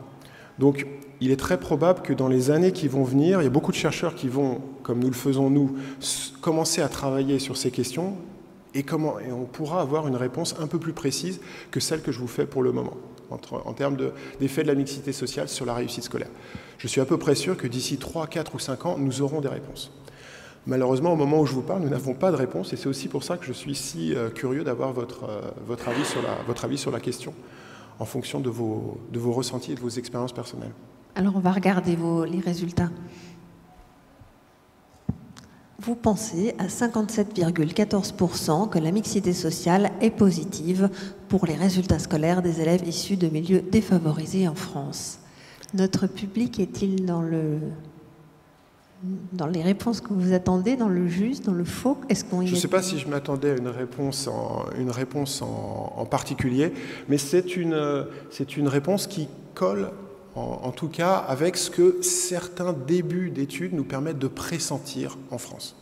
Donc, il est très probable que dans les années qui vont venir, il y a beaucoup de chercheurs qui vont, comme nous le faisons nous, commencer à travailler sur ces questions et on pourra avoir une réponse un peu plus précise que celle que je vous fais pour le moment, en termes d'effet de la mixité sociale sur la réussite scolaire. Je suis à peu près sûr que d'ici 3, 4 ou 5 ans, nous aurons des réponses. Malheureusement, au moment où je vous parle, nous n'avons pas de réponse, et c'est aussi pour ça que je suis si curieux d'avoir votre avis sur la question, en fonction de vos ressentis et de vos expériences personnelles. Alors, on va regarder les résultats. Vous pensez à 57,14% que la mixité sociale est positive pour les résultats scolaires des élèves issus de milieux défavorisés en France. Notre public est-il dans les réponses que vous attendez, dans le juste, dans le faux? Je ne sais pas si je m'attendais à une réponse en particulier, mais c'est une réponse qui colle, en tout cas, avec ce que certains débuts d'études nous permettent de pressentir en France.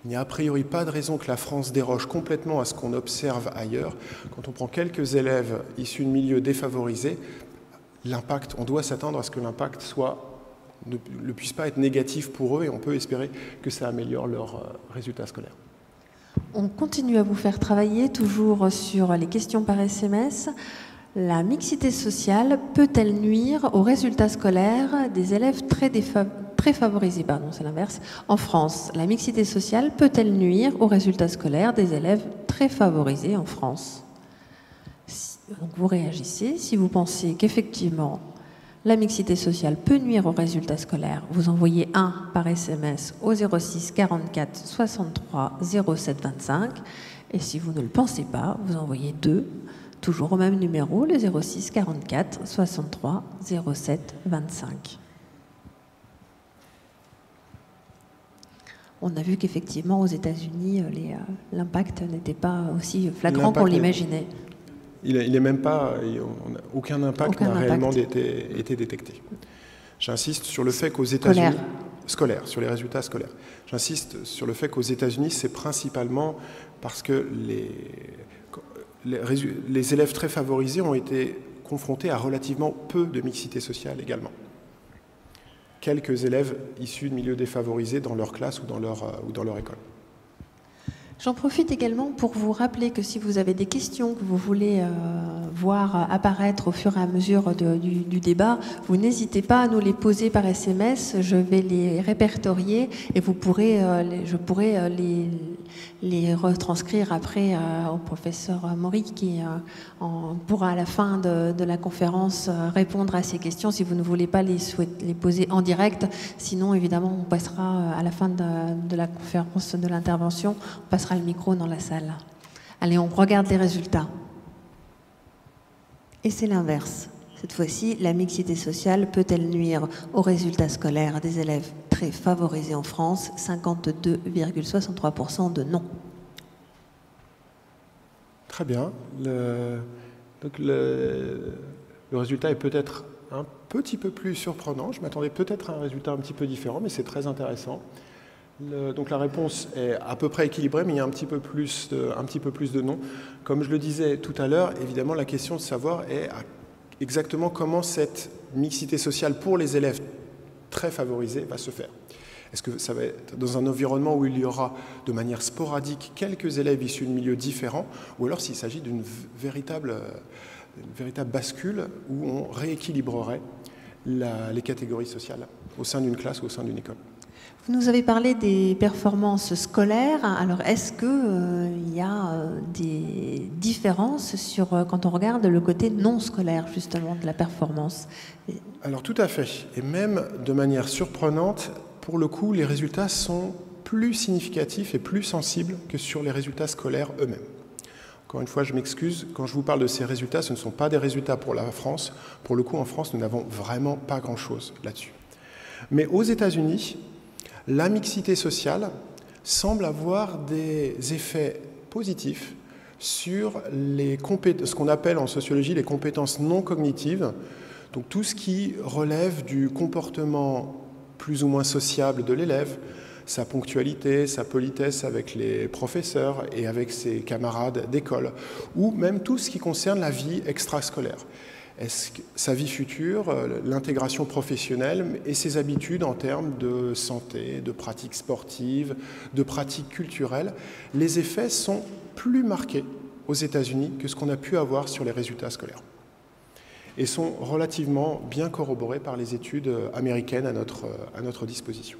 Il n'y a a priori pas de raison que la France déroge complètement à ce qu'on observe ailleurs. Quand on prend quelques élèves issus de milieux défavorisés, on doit s'attendre à ce que l'impact ne puisse pas être négatif pour eux, et on peut espérer que ça améliore leurs résultats scolaires. On continue à vous faire travailler toujours sur les questions par SMS. La mixité sociale peut-elle nuire aux résultats scolaires des élèves très favorisés, pardon, c'est l'inverse, en France? La mixité sociale peut-elle nuire aux résultats scolaires des élèves très favorisés en France? Donc vous réagissez. Si vous pensez qu'effectivement la mixité sociale peut nuire aux résultats scolaires, vous envoyez 1 par SMS au 06 44 63 07 25. Et si vous ne le pensez pas, vous envoyez 2, toujours au même numéro, le 06 44 63 07 25. On a vu qu'effectivement, aux États-Unis, l'impact n'était pas aussi flagrant qu'on l'imaginait. Il n'est même pas, aucun impact n'a réellement été détecté. J'insiste sur le fait qu'aux États-Unis, sur les résultats scolaires. J'insiste sur le fait qu'aux États-Unis, c'est principalement parce que les élèves très favorisés ont été confrontés à relativement peu de mixité sociale également. Quelques élèves issus de milieux défavorisés dans leur classe ou dans leur école. J'en profite également pour vous rappeler que si vous avez des questions que vous voulez voir apparaître au fur et à mesure du débat, vous n'hésitez pas à nous les poser par SMS. Je vais les répertorier et je pourrai les retranscrire après au professeur Maury qui pourra à la fin de la conférence répondre à ces questions si vous ne voulez pas les poser en direct. Sinon, évidemment, on passera à la fin de la conférence, de l'intervention, on passera le micro dans la salle. Allez, on regarde les résultats. Et c'est l'inverse. Cette fois-ci, la mixité sociale peut-elle nuire aux résultats scolaires des élèves très favorisés en France? 52,63% de non. Très bien. Le résultat est peut-être un petit peu plus surprenant. Je m'attendais peut-être à un résultat un petit peu différent, mais c'est très intéressant. Donc la réponse est à peu près équilibrée, mais il y a un petit peu plus de non. Comme je le disais tout à l'heure, évidemment, la question de savoir est exactement comment cette mixité sociale pour les élèves très favorisés va se faire. Est-ce que ça va être dans un environnement où il y aura de manière sporadique quelques élèves issus de milieux différents, ou alors s'il s'agit d'une véritable bascule où on rééquilibrerait les catégories sociales au sein d'une classe ou au sein d'une école? Vous nous avez parlé des performances scolaires. Alors, est-ce qu'il y a des différences quand on regarde le côté non scolaire, justement, de la performance? Alors, tout à fait. Et même de manière surprenante, pour le coup, les résultats sont plus significatifs et plus sensibles que sur les résultats scolaires eux-mêmes. Encore une fois, je m'excuse, quand je vous parle de ces résultats, ce ne sont pas des résultats pour la France. Pour le coup, en France, nous n'avons vraiment pas grand-chose là-dessus. Mais aux États-Unis, la mixité sociale semble avoir des effets positifs sur ce qu'on appelle en sociologie les compétences non cognitives, donc tout ce qui relève du comportement plus ou moins sociable de l'élève, sa ponctualité, sa politesse avec les professeurs et avec ses camarades d'école, ou même tout ce qui concerne la vie extrascolaire. Est-ce que sa vie future, l'intégration professionnelle et ses habitudes en termes de santé, de pratiques sportives, de pratiques culturelles, les effets sont plus marqués aux États-Unis que ce qu'on a pu avoir sur les résultats scolaires et sont relativement bien corroborés par les études américaines à notre disposition.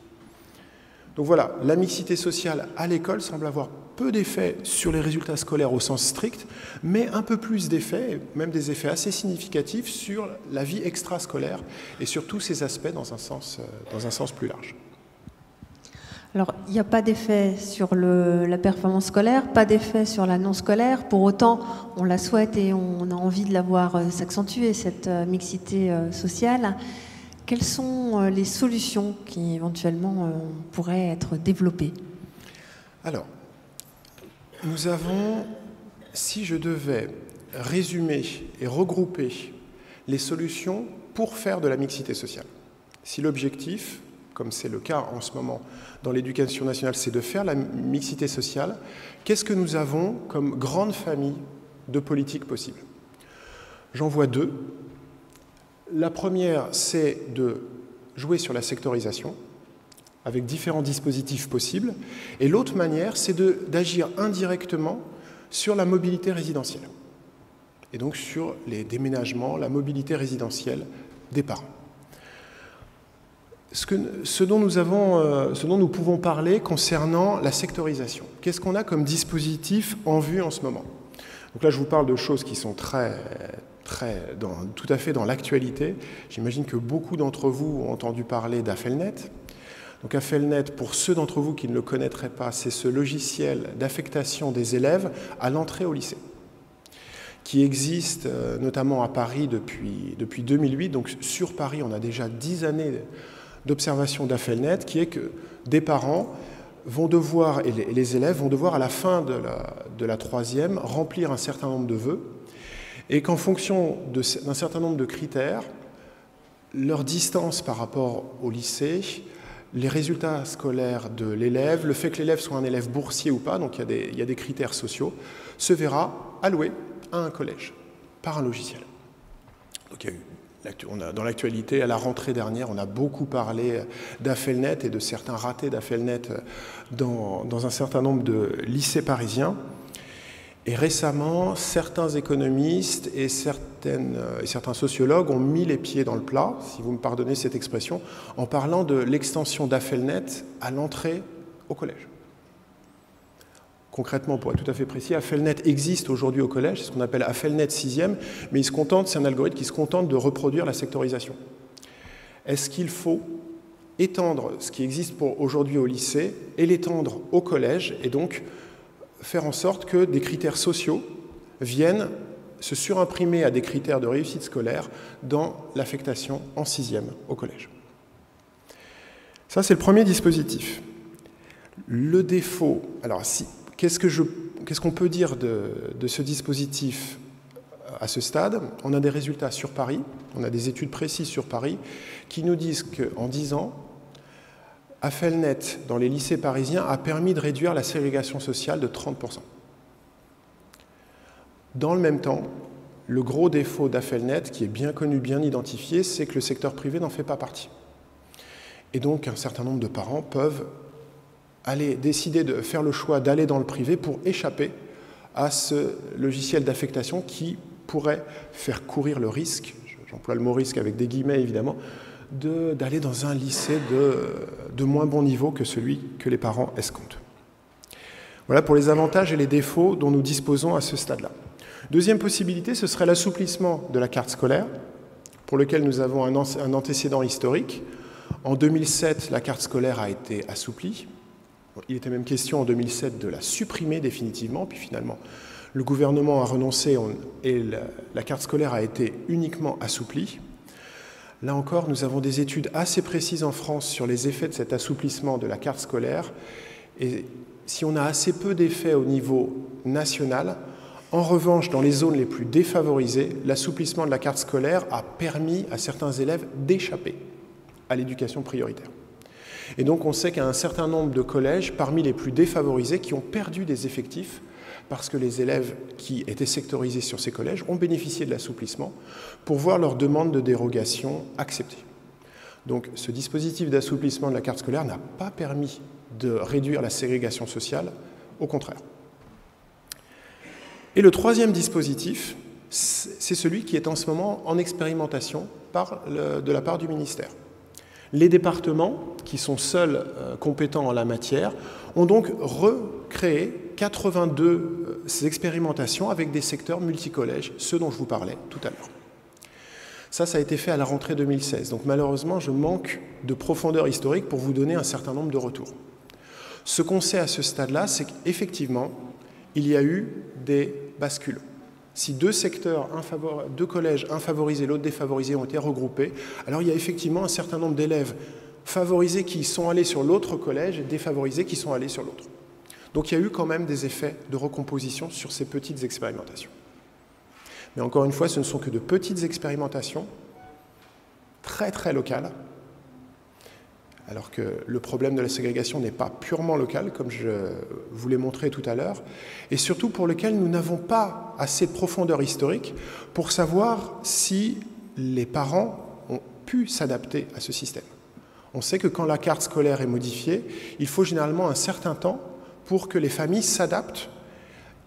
Donc voilà, la mixité sociale à l'école semble avoir peu d'effets sur les résultats scolaires au sens strict, mais un peu plus d'effets, même des effets assez significatifs sur la vie extrascolaire et sur tous ces aspects dans un sens plus large. Alors, il n'y a pas d'effet sur la performance scolaire, pas d'effet sur la non scolaire. Pour autant, on la souhaite et on a envie de la voir s'accentuer, cette mixité sociale. Quelles sont les solutions qui éventuellement pourraient être développées? Alors, nous avons, si je devais résumer et regrouper les solutions pour faire de la mixité sociale, si l'objectif, comme c'est le cas en ce moment dans l'éducation nationale, c'est de faire la mixité sociale, qu'est-ce que nous avons comme grande famille de politiques possibles? J'en vois deux. La première, c'est de jouer sur la sectorisation, avec différents dispositifs possibles. Et l'autre manière, c'est d'agir indirectement sur la mobilité résidentielle. Et donc sur les déménagements, la mobilité résidentielle des parents. Ce dont nous pouvons parler concernant la sectorisation. Qu'est-ce qu'on a comme dispositif en vue en ce moment? Donc là, je vous parle de choses qui sont tout à fait dans l'actualité. J'imagine que beaucoup d'entre vous ont entendu parler d'Affelnet. Donc Affelnet, pour ceux d'entre vous qui ne le connaîtraient pas, c'est ce logiciel d'affectation des élèves à l'entrée au lycée, qui existe notamment à Paris depuis 2008. Donc sur Paris, on a déjà 10 années d'observation d'Affelnet, qui est que des parents vont devoir, et les élèves vont devoir à la fin de la troisième, remplir un certain nombre de vœux, et qu'en fonction d'un certain nombre de critères, leur distance par rapport au lycée, les résultats scolaires de l'élève, le fait que l'élève soit un élève boursier ou pas, donc il y a des critères sociaux, se verra alloué à un collège par un logiciel. Donc dans l'actualité, à la rentrée dernière, on a beaucoup parlé d'Affelnet et de certains ratés d'Affelnet dans un certain nombre de lycées parisiens. Et récemment, certains économistes et certains sociologues ont mis les pieds dans le plat, si vous me pardonnez cette expression, en parlant de l'extension d'Affelnet à l'entrée au collège. Concrètement, pour être tout à fait précis, Affelnet existe aujourd'hui au collège, c'est ce qu'on appelle Affelnet 6e, mais c'est un algorithme qui se contente de reproduire la sectorisation. Est-ce qu'il faut étendre ce qui existe aujourd'hui au lycée et l'étendre au collège, et donc faire en sorte que des critères sociaux viennent se surimprimer à des critères de réussite scolaire dans l'affectation en 6e au collège? Ça, c'est le premier dispositif. Le défaut, alors qu'est-ce qu'on peut dire de ce dispositif à ce stade? On a des résultats sur Paris, on a des études précises sur Paris qui nous disent qu'en 10 ans, Affelnet, dans les lycées parisiens, a permis de réduire la ségrégation sociale de 30%. Dans le même temps, le gros défaut d'Affelnet, qui est bien connu, bien identifié, c'est que le secteur privé n'en fait pas partie. Et donc, un certain nombre de parents peuvent décider de faire le choix d'aller dans le privé pour échapper à ce logiciel d'affectation qui pourrait faire courir le risque, j'emploie le mot risque avec des guillemets évidemment, d'aller dans un lycée de moins bon niveau que celui que les parents escomptent. Voilà pour les avantages et les défauts dont nous disposons à ce stade-là. Deuxième possibilité, ce serait l'assouplissement de la carte scolaire, pour lequel nous avons un antécédent historique. En 2007, la carte scolaire a été assouplie. Il était même question en 2007 de la supprimer définitivement, puis finalement le gouvernement a renoncé et la carte scolaire a été uniquement assouplie. Là encore, nous avons des études assez précises en France sur les effets de cet assouplissement de la carte scolaire. Et si on a assez peu d'effets au niveau national, En revanche, dans les zones les plus défavorisées, l'assouplissement de la carte scolaire a permis à certains élèves d'échapper à l'éducation prioritaire. Et donc on sait qu'il y a un certain nombre de collèges, parmi les plus défavorisés, qui ont perdu des effectifs parce que les élèves qui étaient sectorisés sur ces collèges ont bénéficié de l'assouplissement pour voir leur demande de dérogation acceptée. Donc ce dispositif d'assouplissement de la carte scolaire n'a pas permis de réduire la ségrégation sociale, au contraire. Et le troisième dispositif, c'est celui qui est en ce moment en expérimentation de la part du ministère. Les départements, qui sont seuls compétents en la matière, ont donc recréé 82 expérimentations avec des secteurs multicollèges, ceux dont je vous parlais tout à l'heure. Ça a été fait à la rentrée 2016. Donc malheureusement, je manque de profondeur historique pour vous donner un certain nombre de retours. Ce qu'on sait à ce stade-là, c'est qu'effectivement, il y a eu des bascules. Si deux collèges, un favorisé, l'autre défavorisé, ont été regroupés, alors il y a effectivement un certain nombre d'élèves favorisés qui sont allés sur l'autre collège et défavorisés qui sont allés sur l'autre. Donc il y a eu quand même des effets de recomposition sur ces petites expérimentations. Mais encore une fois, ce ne sont que de petites expérimentations, très très locales, alors que le problème de la ségrégation n'est pas purement local, comme je vous l'ai montré tout à l'heure, et surtout pour lequel nous n'avons pas assez de profondeur historique pour savoir si les parents ont pu s'adapter à ce système. On sait que quand la carte scolaire est modifiée, il faut généralement un certain temps pour que les familles s'adaptent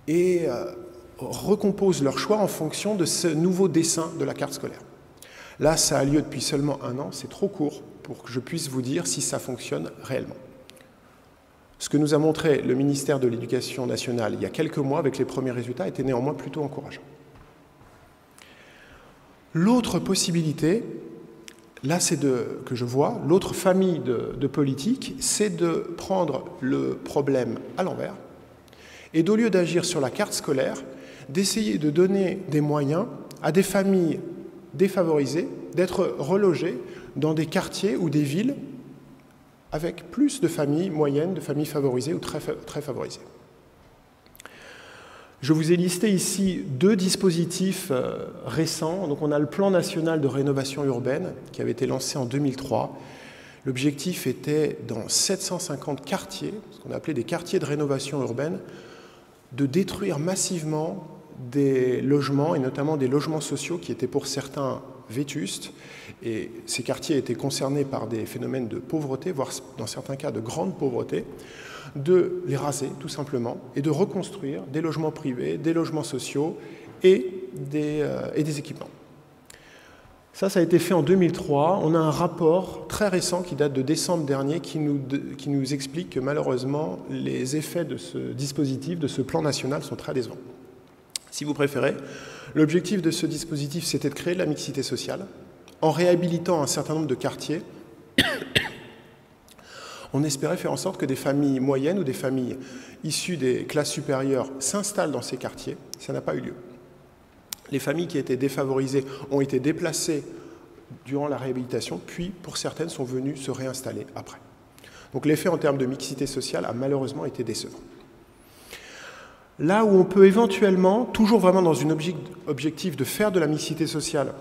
et recomposent leur choix en fonction de ce nouveau dessin de la carte scolaire. Là, ça a lieu depuis seulement 1 an, c'est trop court pour que je puisse vous dire si ça fonctionne réellement. Ce que nous a montré le ministère de l'Éducation nationale il y a quelques mois avec les premiers résultats était néanmoins plutôt encourageant. L'autre possibilité, là c'est que je vois, l'autre famille de politique, c'est de prendre le problème à l'envers et d'au lieu d'agir sur la carte scolaire, d'essayer de donner des moyens à des familles défavorisées d'être relogées dans des quartiers ou des villes avec plus de familles moyennes, de familles favorisées ou très favorisées. Je vous ai listé ici 2 dispositifs récents. Donc on a le plan national de rénovation urbaine qui avait été lancé en 2003. L'objectif était dans 750 quartiers, ce qu'on appelait des quartiers de rénovation urbaine, de détruire massivement des logements, et notamment des logements sociaux qui étaient pour certains vétustes, et ces quartiers étaient concernés par des phénomènes de pauvreté, voire dans certains cas de grande pauvreté, de les raser tout simplement, et de reconstruire des logements privés, des logements sociaux et des équipements. Ça a été fait en 2003. On a un rapport très récent qui date de décembre dernier qui nous explique que malheureusement les effets de ce dispositif, de ce plan national sont très décevants. Si vous préférez, l'objectif de ce dispositif, c'était de créer de la mixité sociale en réhabilitant un certain nombre de quartiers. On espérait faire en sorte que des familles moyennes ou des familles issues des classes supérieures s'installent dans ces quartiers. Ça n'a pas eu lieu. Les familles qui étaient défavorisées ont été déplacées durant la réhabilitation, puis pour certaines sont venues se réinstaller après. Donc l'effet en termes de mixité sociale a malheureusement été décevant. Là où on peut éventuellement, toujours vraiment dans une objectif de faire de la mixité sociale,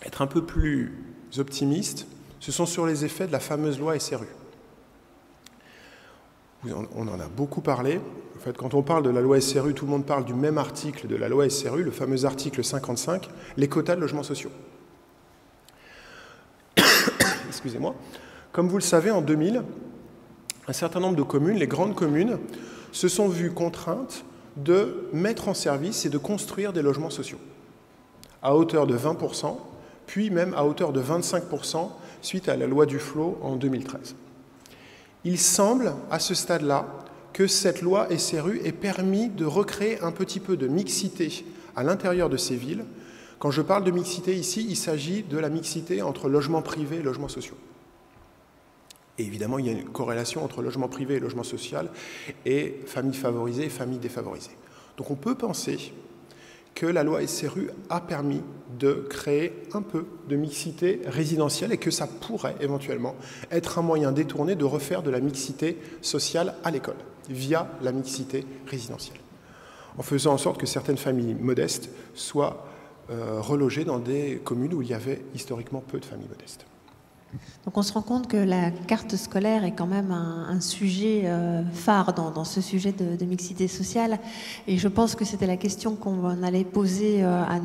être un peu plus optimiste, ce sont sur les effets de la fameuse loi SRU. On en a beaucoup parlé. En fait, quand on parle de la loi SRU, tout le monde parle du même article de la loi SRU, le fameux article 55, les quotas de logements sociaux. Excusez-moi. Comme vous le savez, en 2000, un certain nombre de communes, les grandes communes, se sont vues contraintes de mettre en service et de construire des logements sociaux à hauteur de 20%, puis même à hauteur de 25% suite à la loi Duflot en 2013. Il semble, à ce stade-là, que cette loi SRU ait permis de recréer un petit peu de mixité à l'intérieur de ces villes. Quand je parle de mixité ici, il s'agit de la mixité entre logements privés et logements sociaux. Et évidemment, il y a une corrélation entre logement privé et logement social et familles favorisées et familles défavorisées. Donc on peut penser que la loi SRU a permis de créer un peu de mixité résidentielle et que ça pourrait éventuellement être un moyen détourné de refaire de la mixité sociale à l'école, via la mixité résidentielle. en faisant en sorte que certaines familles modestes soient relogées dans des communes où il y avait historiquement peu de familles modestes. Donc on se rend compte que la carte scolaire est quand même un sujet phare dans ce sujet de mixité sociale. Et je pense que c'était la question qu'on allait poser à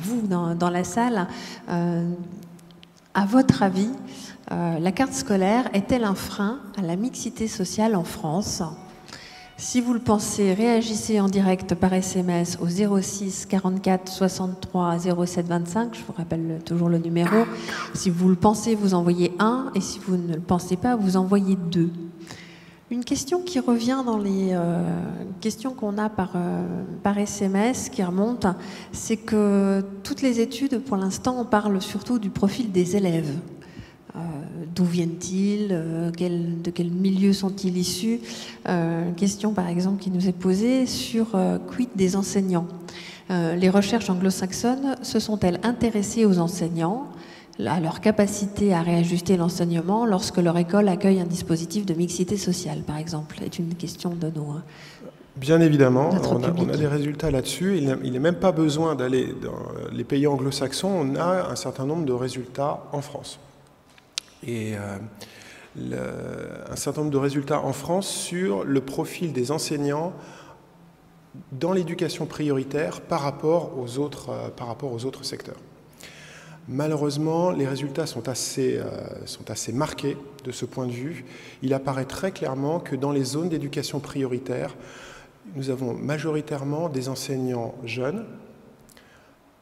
vous dans la salle. À votre avis, la carte scolaire est-elle un frein à la mixité sociale en France ? Si vous le pensez, réagissez en direct par SMS au 06 44 63 07 25. Je vous rappelle toujours le numéro. Si vous le pensez, vous envoyez 1. Et si vous ne le pensez pas, vous envoyez 2. Une question qui revient dans les questions qu'on a par SMS, qui remonte, c'est que toutes les études, pour l'instant, parlent surtout du profil des élèves. D'où viennent-ils, de quel milieu sont-ils issus? Une question par exemple qui nous est posée sur quid des enseignants. Les recherches anglo-saxonnes se sont-elles intéressées aux enseignants, à leur capacité à réajuster l'enseignement lorsque leur école accueille un dispositif de mixité sociale, par exemple? C'est une question de nos... Bien évidemment, on a des résultats là-dessus. Il n'est même pas besoin d'aller dans les pays anglo-saxons. On a un certain nombre de résultats en France. Et un certain nombre de résultats en France sur le profil des enseignants dans l'éducation prioritaire par rapport aux autres secteurs. Malheureusement, les résultats sont assez marqués de ce point de vue. Il apparaît très clairement que dans les zones d'éducation prioritaire, nous avons majoritairement des enseignants jeunes,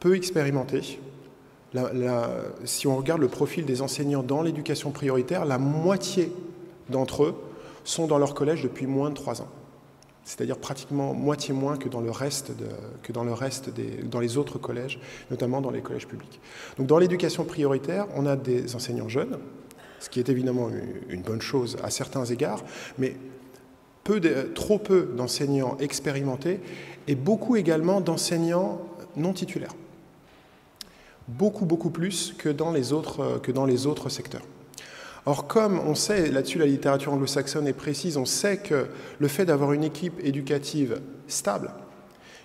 peu expérimentés. Si on regarde le profil des enseignants dans l'éducation prioritaire, la moitié d'entre eux sont dans leur collège depuis moins de 3 ans. C'est-à-dire pratiquement moitié moins que dans les autres collèges, notamment dans les collèges publics. Donc dans l'éducation prioritaire, on a des enseignants jeunes, ce qui est évidemment une bonne chose à certains égards, mais trop peu d'enseignants expérimentés et beaucoup également d'enseignants non titulaires. Beaucoup plus que dans les autres secteurs. Or, comme on sait, là-dessus la littérature anglo-saxonne est précise, on sait que le fait d'avoir une équipe éducative stable,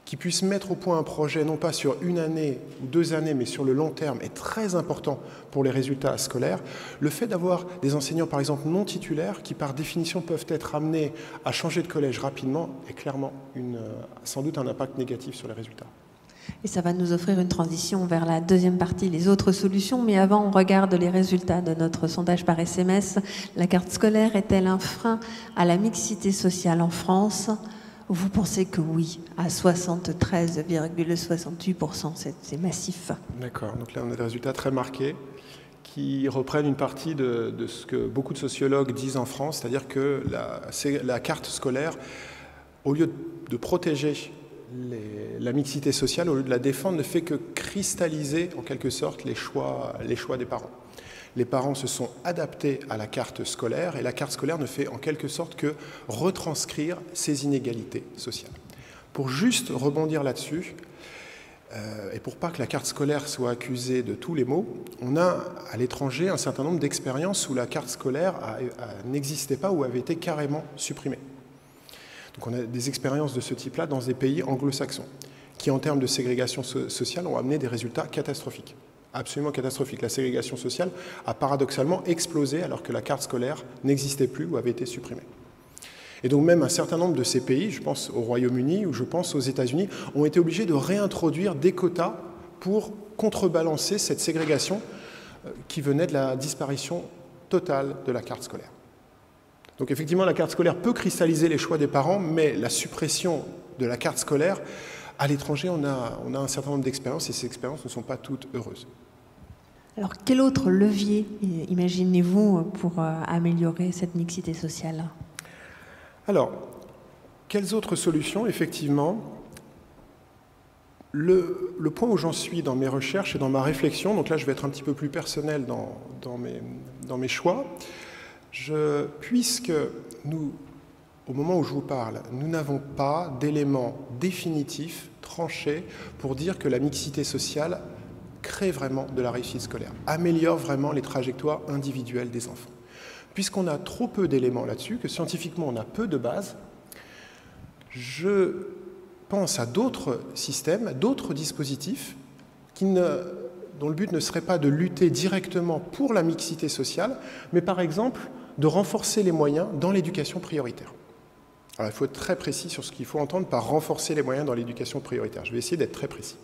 qui puisse mettre au point un projet non pas sur 1 année ou 2 années, mais sur le long terme, est très important pour les résultats scolaires. Le fait d'avoir des enseignants, par exemple, non titulaires, qui par définition peuvent être amenés à changer de collège rapidement, est clairement sans doute un impact négatif sur les résultats. Et ça va nous offrir une transition vers la deuxième partie, les autres solutions. Mais avant, on regarde les résultats de notre sondage par SMS. La carte scolaire est-elle un frein à mixité sociale en France? Vous pensez que oui, à 73,68%, c'est massif. D'accord, donc là on a des résultats très marqués qui reprennent une partie de ce que beaucoup de sociologues disent en France, c'est-à-dire que la carte scolaire, au lieu de protéger la mixité sociale, au lieu de la défendre, ne fait que cristalliser en quelque sorte les choix des parents. Les parents se sont adaptés à la carte scolaire et la carte scolaire ne fait en quelque sorte que retranscrire ces inégalités sociales. Pour juste rebondir là-dessus, et pour pas que la carte scolaire soit accusée de tous les maux, on a à l'étranger un certain nombre d'expériences où la carte scolaire n'existait pas ou avait été carrément supprimée. Donc on a des expériences de ce type-là dans des pays anglo-saxons qui, en termes de ségrégation sociale, ont amené des résultats catastrophiques, absolument catastrophiques. La ségrégation sociale a paradoxalement explosé alors que la carte scolaire n'existait plus ou avait été supprimée. Et donc même un certain nombre de ces pays, je pense au Royaume-Uni ou je pense aux États-Unis, ont été obligés de réintroduire des quotas pour contrebalancer cette ségrégation qui venait de la disparition totale de la carte scolaire. Donc effectivement, la carte scolaire peut cristalliser les choix des parents, mais la suppression de la carte scolaire, à l'étranger, on a un certain nombre d'expériences et ces expériences ne sont pas toutes heureuses. Alors, quel autre levier imaginez-vous pour améliorer cette mixité sociale? Alors, quelles autres solutions? Effectivement, le point où j'en suis dans mes recherches et dans ma réflexion, donc là je vais être un petit peu plus personnel dans mes choix, puisque nous, au moment où je vous parle, nous n'avons pas d'éléments définitifs, tranchés, pour dire que la mixité sociale crée vraiment de la réussite scolaire, améliore vraiment les trajectoires individuelles des enfants. Puisqu'on a trop peu d'éléments là-dessus, que scientifiquement on a peu de bases, je pense à d'autres systèmes, d'autres dispositifs dont le but ne serait pas de lutter directement pour la mixité sociale, mais par exemple de renforcer les moyens dans l'éducation prioritaire. Alors, il faut être très précis sur ce qu'il faut entendre par renforcer les moyens dans l'éducation prioritaire. Je vais essayer d'être très précis.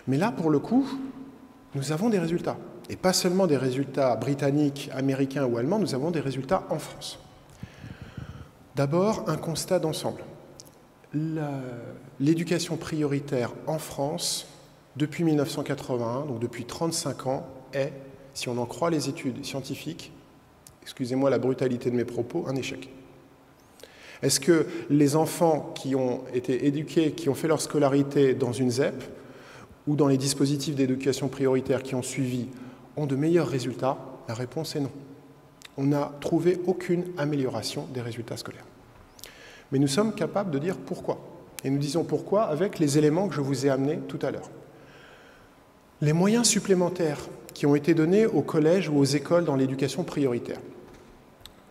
Mais là, pour le coup, nous avons des résultats. Et pas seulement des résultats britanniques, américains ou allemands, nous avons des résultats en France. D'abord, un constat d'ensemble. L'éducation prioritaire en France, depuis 1981, donc depuis 35 ans, est, si on en croit les études scientifiques, excusez-moi la brutalité de mes propos, un échec. Est-ce que les enfants qui ont été éduqués, qui ont fait leur scolarité dans une ZEP ou dans les dispositifs d'éducation prioritaire qui ont suivi ont de meilleurs résultats? La réponse est non. On n'a trouvé aucune amélioration des résultats scolaires. Mais nous sommes capables de dire pourquoi. Et nous disons pourquoi avec les éléments que je vous ai amenés tout à l'heure. Les moyens supplémentaires qui ont été donnés aux collèges ou aux écoles dans l'éducation prioritaire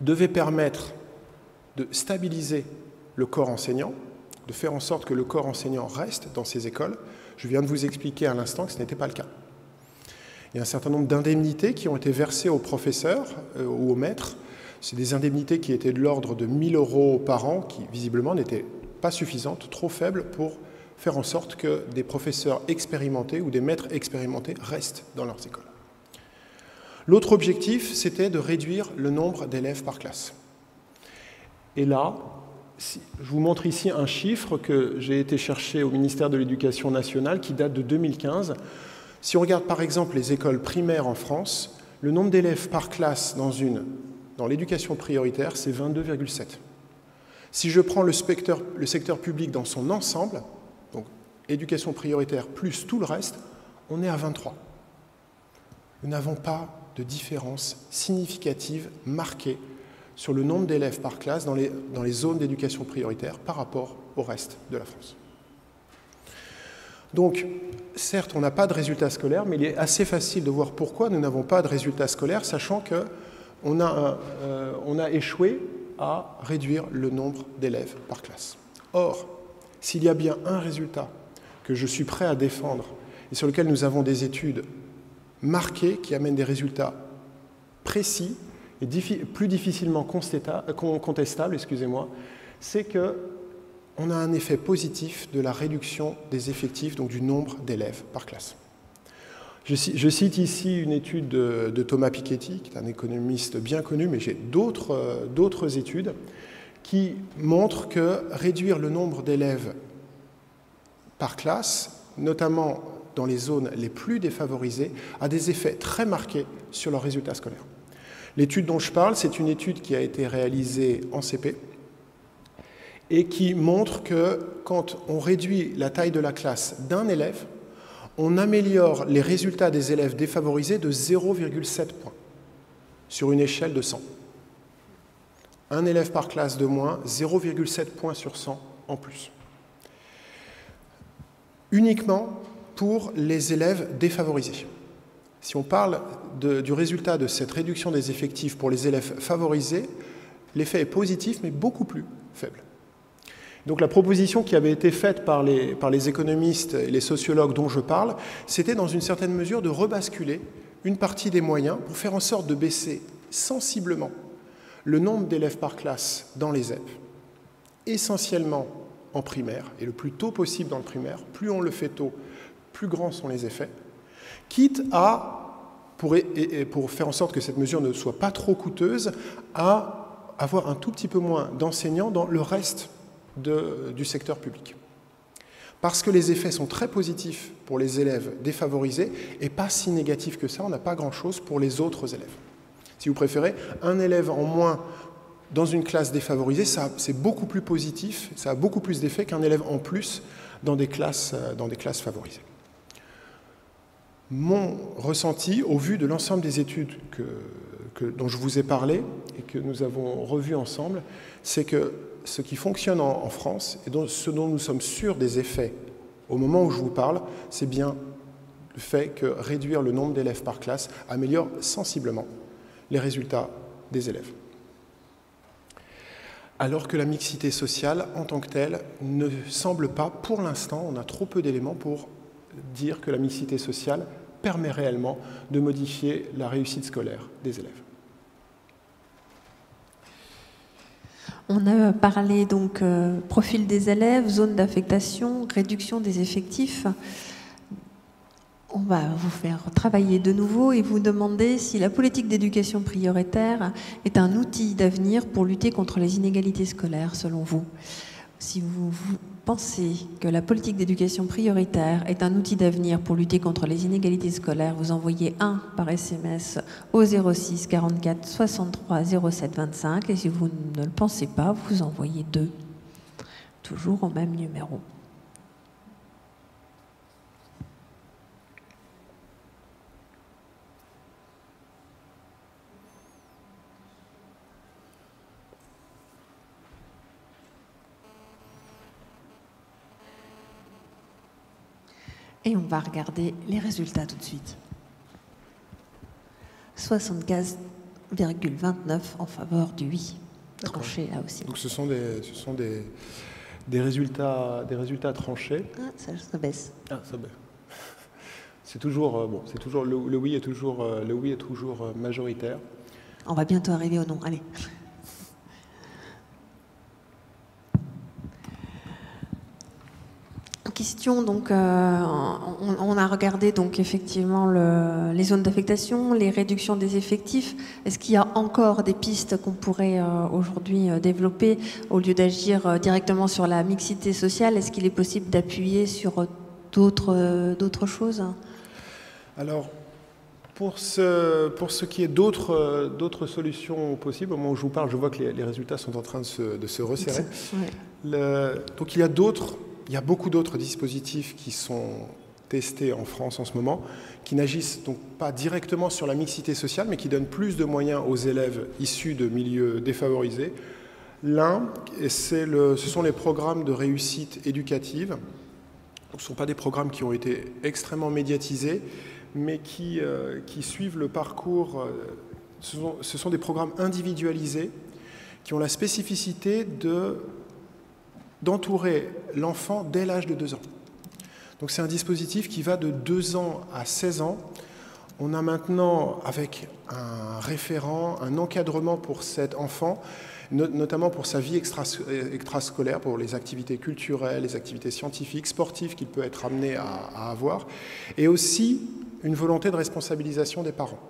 devaient permettre de stabiliser le corps enseignant, de faire en sorte que le corps enseignant reste dans ces écoles. Je viens de vous expliquer à l'instant que ce n'était pas le cas. Il y a un certain nombre d'indemnités qui ont été versées aux professeurs ou aux maîtres. C'est des indemnités qui étaient de l'ordre de 1 000 € par an, qui visiblement n'étaient pas suffisantes, trop faibles pour faire en sorte que des professeurs expérimentés ou des maîtres expérimentés restent dans leurs écoles. L'autre objectif, c'était de réduire le nombre d'élèves par classe. Et là, je vous montre ici un chiffre que j'ai été chercher au ministère de l'Éducation nationale qui date de 2015. Si on regarde par exemple les écoles primaires en France, le nombre d'élèves par classe dans l'éducation prioritaire, c'est 22,7. Si je prends le secteur public dans son ensemble, donc éducation prioritaire plus tout le reste, on est à 23. Nous n'avons pas de différence significative marquée sur le nombre d'élèves par classe dans les zones d'éducation prioritaire par rapport au reste de la France. Donc, certes, on n'a pas de résultats scolaires, mais il est assez facile de voir pourquoi nous n'avons pas de résultats scolaires, sachant qu'on a échoué à réduire le nombre d'élèves par classe. Or, s'il y a bien un résultat que je suis prêt à défendre et sur lequel nous avons des études marquées qui amènent des résultats précis, et plus difficilement contestable, c'est qu'on a un effet positif de la réduction des effectifs, donc du nombre d'élèves par classe. Je cite ici une étude de Thomas Piketty, qui est un économiste bien connu, mais j'ai d'autres études qui montrent que réduire le nombre d'élèves par classe, notamment dans les zones les plus défavorisées, a des effets très marqués sur leurs résultats scolaires. L'étude dont je parle, c'est une étude qui a été réalisée en CP et qui montre que quand on réduit la taille de la classe d'un élève, on améliore les résultats des élèves défavorisés de 0,7 points sur une échelle de 100. Un élève par classe de moins, 0,7 points sur 100 en plus. Uniquement pour les élèves défavorisés. Si on parle du résultat de cette réduction des effectifs pour les élèves favorisés, l'effet est positif, mais beaucoup plus faible. Donc la proposition qui avait été faite par les économistes et les sociologues dont je parle, c'était dans une certaine mesure de rebasculer une partie des moyens pour faire en sorte de baisser sensiblement le nombre d'élèves par classe dans les ZEP, essentiellement en primaire, et le plus tôt possible dans le primaire. Plus on le fait tôt, plus grands sont les effets, quitte à, pour faire en sorte que cette mesure ne soit pas trop coûteuse, à avoir un tout petit peu moins d'enseignants dans le reste du secteur public. Parce que les effets sont très positifs pour les élèves défavorisés et pas si négatifs que ça, on n'a pas grand-chose pour les autres élèves. Si vous préférez, un élève en moins dans une classe défavorisée, c'est beaucoup plus positif, ça a beaucoup plus d'effet qu'un élève en plus dans des classes favorisées. Mon ressenti, au vu de l'ensemble des études dont je vous ai parlé et que nous avons revues ensemble, c'est que ce qui fonctionne en France et ce dont nous sommes sûrs des effets au moment où je vous parle, c'est bien le fait que réduire le nombre d'élèves par classe améliore sensiblement les résultats des élèves. alors que la mixité sociale, en tant que telle, ne semble pas, pour l'instant, on a trop peu d'éléments pour dire que la mixité sociale permet réellement de modifier la réussite scolaire des élèves. On a parlé donc profil des élèves, zone d'affectation, réduction des effectifs. On va vous faire travailler de nouveau et vous demander si la politique d'éducation prioritaire est un outil d'avenir pour lutter contre les inégalités scolaires, selon vous. Si vous pensez que la politique d'éducation prioritaire est un outil d'avenir pour lutter contre les inégalités scolaires, vous envoyez 1 par SMS au 06 44 63 07 25. Et si vous ne le pensez pas, vous envoyez 2, toujours au même numéro. Et on va regarder les résultats tout de suite. 75,29 en faveur du oui. Tranché là aussi. Donc ce sont des résultats tranchés. Ah, ça baisse. Ah, ça baisse. C'est toujours bon. C'est toujours le oui est toujours majoritaire. On va bientôt arriver au non. Allez. Question, donc, on a regardé donc effectivement les zones d'affectation, les réductions des effectifs. Est-ce qu'il y a encore des pistes qu'on pourrait aujourd'hui développer au lieu d'agir directement sur la mixité sociale? Est-ce qu'il est possible d'appuyer sur d'autres choses? Alors, pour ce qui est d'autres solutions possibles, au moment où je vous parle, je vois que les résultats sont en train de se resserrer. Ouais. Donc il y a beaucoup d'autres dispositifs qui sont testés en France en ce moment, qui n'agissent donc pas directement sur la mixité sociale, mais qui donnent plus de moyens aux élèves issus de milieux défavorisés. L'un, ce sont les programmes de réussite éducative. Ce ne sont pas des programmes qui ont été extrêmement médiatisés, mais qui suivent le parcours. Ce sont des programmes individualisés qui ont la spécificité d'entourer l'enfant dès l'âge de 2 ans. Donc c'est un dispositif qui va de 2 ans à 16 ans. On a maintenant, avec un référent, un encadrement pour cet enfant, notamment pour sa vie extrascolaire, pour les activités culturelles, les activités scientifiques, sportives qu'il peut être amené à avoir, et aussi une volonté de responsabilisation des parents.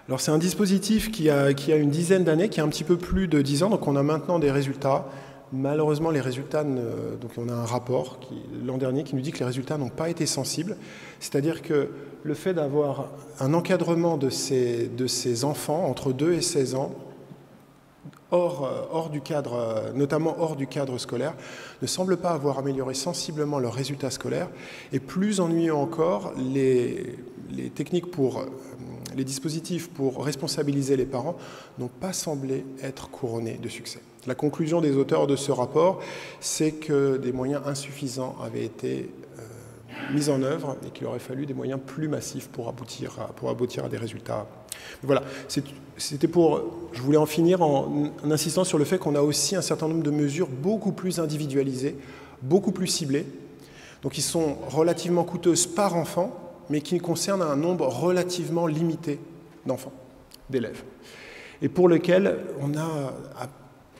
Alors c'est un dispositif qui a une dizaine d'années, qui a un petit peu plus de 10 ans, donc on a maintenant des résultats. Malheureusement, les résultats, donc on a un rapport l'an dernier qui nous dit que les résultats n'ont pas été sensibles. C'est-à-dire que le fait d'avoir un encadrement de ces enfants entre 2 et 16 ans, hors du cadre, notamment hors du cadre scolaire, ne semble pas avoir amélioré sensiblement leurs résultats scolaires. Et plus ennuyeux encore, les dispositifs pour responsabiliser les parents n'ont pas semblé être couronnés de succès. La conclusion des auteurs de ce rapport, c'est que des moyens insuffisants avaient été mis en œuvre et qu'il aurait fallu des moyens plus massifs pour aboutir à des résultats. Voilà, je voulais en finir en insistant sur le fait qu'on a aussi un certain nombre de mesures beaucoup plus individualisées, beaucoup plus ciblées, donc qui sont relativement coûteuses par enfant, mais qui concernent un nombre relativement limité d'enfants, d'élèves, et pour lesquels on a,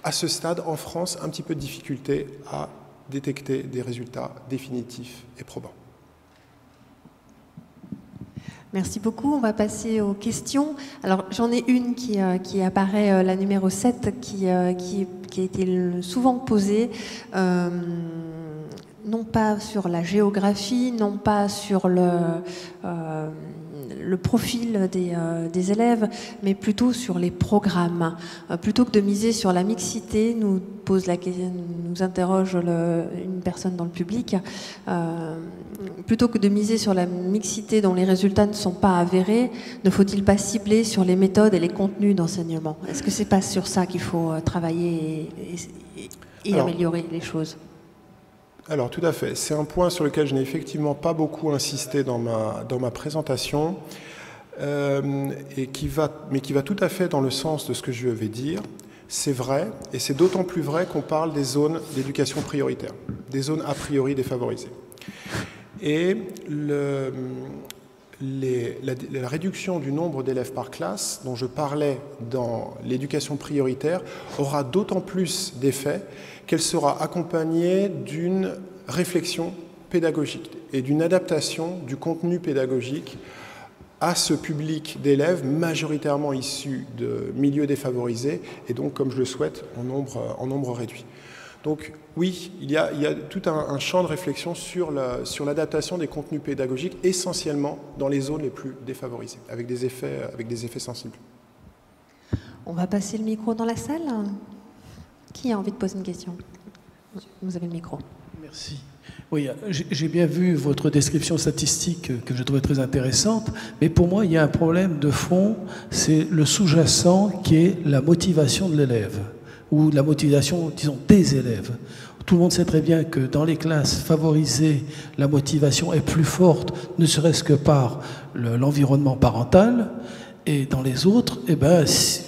à ce stade, en France, un petit peu de difficulté à détecter des résultats définitifs et probants. Merci beaucoup. On va passer aux questions. Alors, j'en ai une qui apparaît, la numéro 7, qui a été souvent posée. Non pas sur la géographie, non pas sur le profil des élèves, mais plutôt sur les programmes. Plutôt que de miser sur la mixité, nous interroge une personne dans le public, plutôt que de miser sur la mixité dont les résultats ne sont pas avérés, ne faut-il pas cibler sur les méthodes et les contenus d'enseignement? Est-ce que c'est pas sur ça qu'il faut travailler et améliorer les choses? Alors tout à fait, c'est un point sur lequel je n'ai effectivement pas beaucoup insisté dans ma présentation, mais qui va tout à fait dans le sens de ce que je vais dire. C'est vrai, et c'est d'autant plus vrai qu'on parle des zones d'éducation prioritaire, des zones a priori défavorisées. Et la réduction du nombre d'élèves par classe, dont je parlais dans l'éducation prioritaire, aura d'autant plus d'effet qu'elle sera accompagnée d'une réflexion pédagogique et d'une adaptation du contenu pédagogique à ce public d'élèves majoritairement issus de milieux défavorisés et donc, comme je le souhaite, en nombre réduit. Donc oui, il y a tout un champ de réflexion sur l'adaptation des contenus pédagogiques, essentiellement dans les zones les plus défavorisées, avec des effets sensibles. On va passer le micro dans la salle. Qui a envie de poser une question? Vous avez le micro. Merci. Oui, j'ai bien vu votre description statistique que je trouvais très intéressante, mais pour moi, il y a un problème de fond, c'est le sous-jacent qui est la motivation de l'élève, ou la motivation, disons, des élèves. Tout le monde sait très bien que dans les classes favorisées, la motivation est plus forte, ne serait-ce que par l'environnement parental, et dans les autres, eh ben,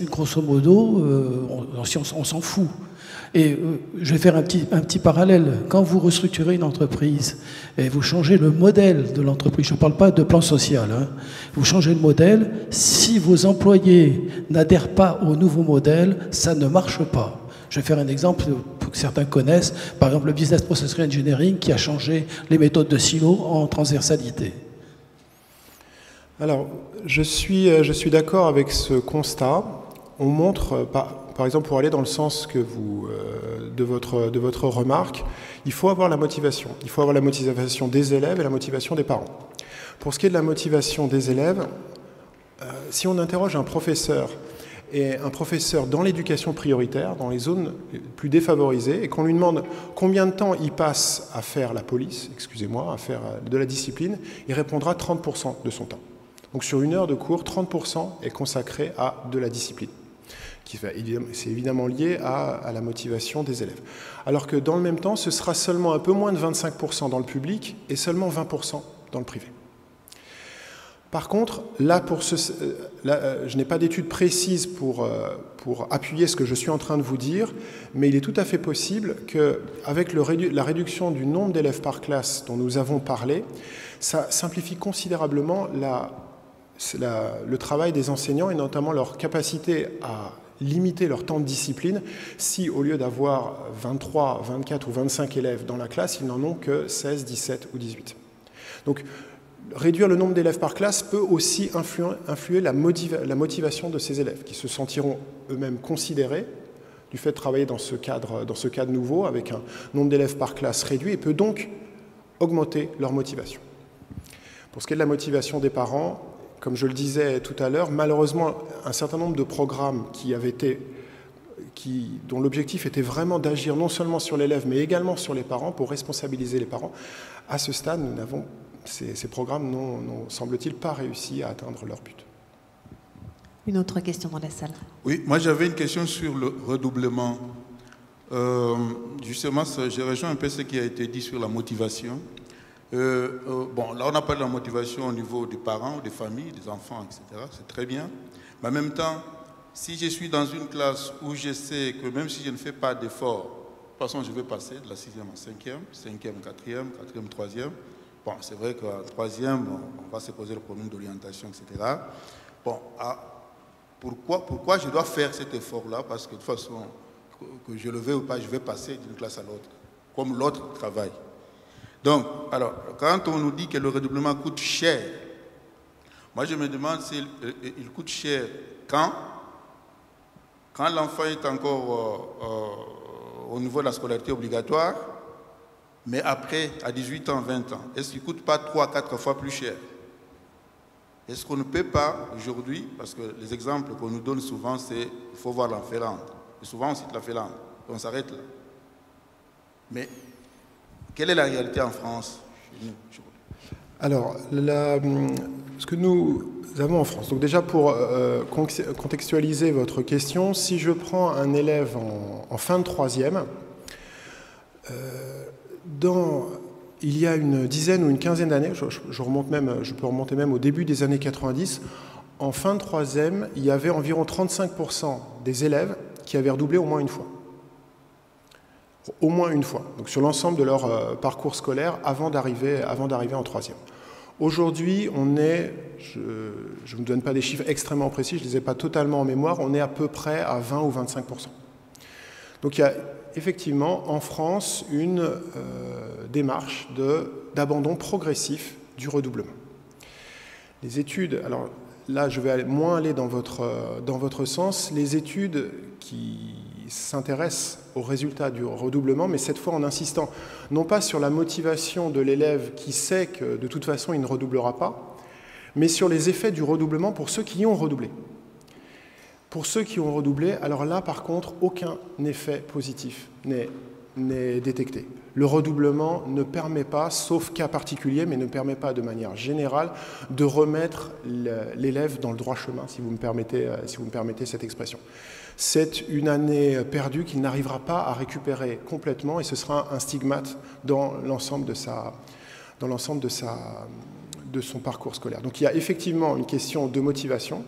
grosso modo, on s'en fout. Et je vais faire un petit parallèle. Quand vous restructurez une entreprise et vous changez le modèle de l'entreprise, je ne parle pas de plan social, hein, vous changez le modèle, si vos employés n'adhèrent pas au nouveau modèle, ça ne marche pas. Je vais faire un exemple pour que certains connaissent, par exemple le Business Process Reengineering qui a changé les méthodes de silo en transversalité. Alors, je suis d'accord avec ce constat. On montre, par exemple, pour aller dans le sens de votre remarque, il faut avoir la motivation. Il faut avoir la motivation des élèves et la motivation des parents. Pour ce qui est de la motivation des élèves, si on interroge un professeur dans l'éducation prioritaire, dans les zones les plus défavorisées, et qu'on lui demande combien de temps il passe à faire la police, excusez-moi, à faire de la discipline, il répondra 30% de son temps. Donc sur une heure de cours, 30% est consacré à de la discipline. C'est évidemment lié à la motivation des élèves. Alors que dans le même temps, ce sera seulement un peu moins de 25% dans le public et seulement 20% dans le privé. Par contre, je n'ai pas d'études précises pour appuyer ce que je suis en train de vous dire, mais il est tout à fait possible qu'avec la réduction du nombre d'élèves par classe dont nous avons parlé, ça simplifie considérablement le travail des enseignants et notamment leur capacité à limiter leur temps de discipline si, au lieu d'avoir 23, 24 ou 25 élèves dans la classe, ils n'en ont que 16, 17 ou 18. Donc, réduire le nombre d'élèves par classe peut aussi influer la motivation de ces élèves, qui se sentiront eux-mêmes considérés du fait de travailler dans ce cadre nouveau, avec un nombre d'élèves par classe réduit, et peut donc augmenter leur motivation. Pour ce qui est de la motivation des parents, comme je le disais tout à l'heure, malheureusement, un certain nombre de programmes dont l'objectif était vraiment d'agir non seulement sur l'élève, mais également sur les parents, pour responsabiliser les parents, à ce stade, ces programmes n'ont, semble-t-il, pas réussi à atteindre leur but. Une autre question dans la salle. Oui, moi j'avais une question sur le redoublement. Justement, j'ai rejoint un peu ce qui a été dit sur la motivation. Bon, là on a parlé de la motivation au niveau des parents, des familles, des enfants, etc. C'est très bien. Mais en même temps, si je suis dans une classe où je sais que même si je ne fais pas d'effort, de toute façon je vais passer de la 6e en 5e, 5e, 4e, 4e, 3e. Bon, c'est vrai qu'en 3e, on va se poser le problème d'orientation, etc. Bon, pourquoi je dois faire cet effort-là? Parce que de toute façon, que je le veuille ou pas, je vais passer d'une classe à l'autre, comme l'autre travaille. Donc, alors, quand on nous dit que le redoublement coûte cher, moi je me demande s'il coûte cher quand l'enfant est encore au niveau de la scolarité obligatoire, mais après, à 18 ans, 20 ans, est-ce qu'il ne coûte pas 3-4 fois plus cher? Est-ce qu'on ne peut pas aujourd'hui, parce que les exemples qu'on nous donne souvent, c'est qu'il faut voir la Finlande. Et souvent on cite la Finlande, on s'arrête là. Mais quelle est la réalité en France? Alors, ce que nous avons en France, donc déjà pour contextualiser votre question, si je prends un élève en fin de 3e, il y a une dizaine ou une quinzaine d'années, je peux remonter même au début des années 90, en fin de 3e, il y avait environ 35% des élèves qui avaient redoublé au moins une fois. Au moins une fois, donc sur l'ensemble de leur parcours scolaire avant d'arriver en troisième. Aujourd'hui, on est, je ne vous donne pas des chiffres extrêmement précis, je ne les ai pas totalement en mémoire, on est à peu près à 20 ou 25%. Donc il y a effectivement en France une démarche d'abandon progressif du redoublement. Les études, alors là je vais moins aller dans votre sens, les études qui s'intéressent aux résultats du redoublement, mais cette fois en insistant non pas sur la motivation de l'élève qui sait que de toute façon il ne redoublera pas, mais sur les effets du redoublement pour ceux qui ont redoublé. Pour ceux qui ont redoublé, alors là par contre aucun effet positif n'est détecté. Le redoublement ne permet pas, sauf cas particulier, mais ne permet pas de manière générale de remettre l'élève dans le droit chemin, si vous me permettez cette expression. C'est une année perdue qu'il n'arrivera pas à récupérer complètement et ce sera un stigmate dans l'ensemble de son parcours scolaire. Donc il y a effectivement une question de motivation,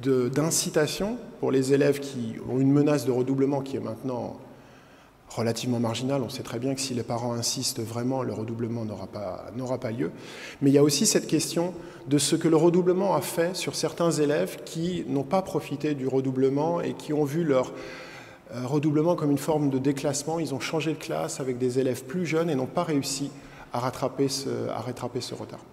d'incitation pour les élèves qui ont une menace de redoublement qui est maintenant relativement marginale. On sait très bien que si les parents insistent vraiment, le redoublement n'aura pas lieu. Mais il y a aussi cette question de ce que le redoublement a fait sur certains élèves qui n'ont pas profité du redoublement et qui ont vu leur redoublement comme une forme de déclassement. Ils ont changé de classe avec des élèves plus jeunes et n'ont pas réussi à rattraper ce retard.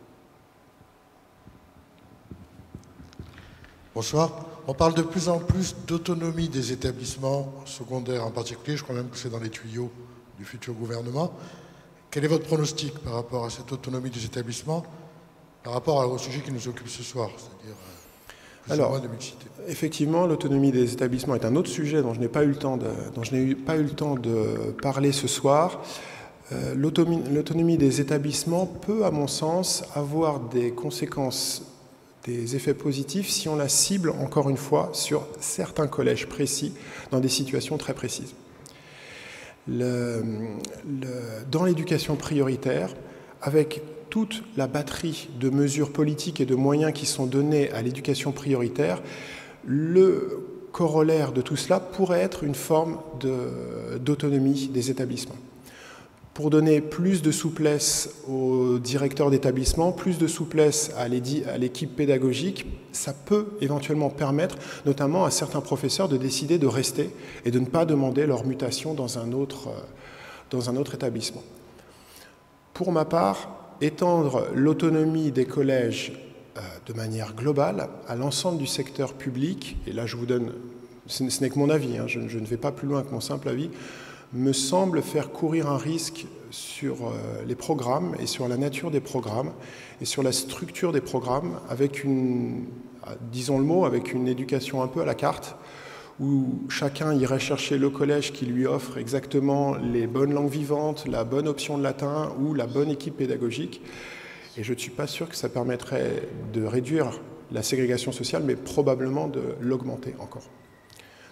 Bonsoir. On parle de plus en plus d'autonomie des établissements secondaires en particulier. Je crois même que c'est dans les tuyaux du futur gouvernement. Quel est votre pronostic par rapport à cette autonomie des établissements, par rapport au sujet qui nous occupe ce soir, c'est-à-dire plus ou moins de mixité? Effectivement, l'autonomie des établissements est un autre sujet dont je n'ai pas eu le temps de parler ce soir. L'autonomie des établissements peut, à mon sens, avoir des conséquences, des effets positifs si on la cible, encore une fois, sur certains collèges précis, dans des situations très précises. Dans l'éducation prioritaire, avec toute la batterie de mesures politiques et de moyens qui sont donnés à l'éducation prioritaire, le corollaire de tout cela pourrait être une forme d'autonomie des établissements. Pour donner plus de souplesse aux directeurs d'établissement, plus de souplesse à l'équipe pédagogique, ça peut éventuellement permettre, notamment à certains professeurs, de décider de rester et de ne pas demander leur mutation dans un autre établissement. Pour ma part, étendre l'autonomie des collèges de manière globale à l'ensemble du secteur public, et là je vous donne, ce n'est que mon avis, hein, je ne vais pas plus loin que mon simple avis, me semble faire courir un risque sur les programmes et sur la nature des programmes et sur la structure des programmes avec disons le mot, avec une éducation un peu à la carte où chacun irait chercher le collège qui lui offre exactement les bonnes langues vivantes, la bonne option de latin ou la bonne équipe pédagogique. Et je ne suis pas sûr que ça permettrait de réduire la ségrégation sociale, mais probablement de l'augmenter encore.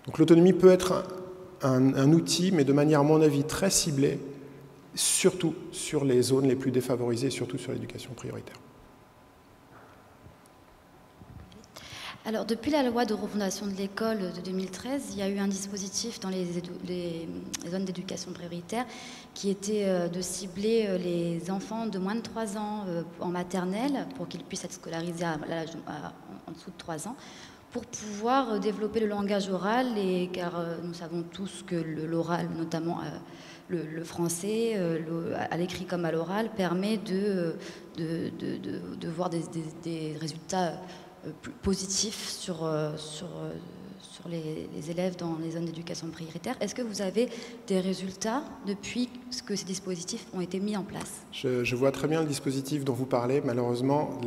Donc l'autonomie peut être un outil, mais de manière, à mon avis, très ciblée, surtout sur les zones les plus défavorisées, surtout sur l'éducation prioritaire. Alors, depuis la loi de refondation de l'école de 2013, il y a eu un dispositif dans les zones d'éducation prioritaire qui était de cibler les enfants de moins de 3 ans en maternelle pour qu'ils puissent être scolarisés en dessous de 3 ans, pour pouvoir développer le langage oral, car nous savons tous que l'oral, notamment le français, à l'écrit comme à l'oral, permet de voir des résultats positifs sur les élèves dans les zones d'éducation prioritaire. Est-ce que vous avez des résultats depuis que ces dispositifs ont été mis en place? Je vois très bien le dispositif dont vous parlez. Malheureusement,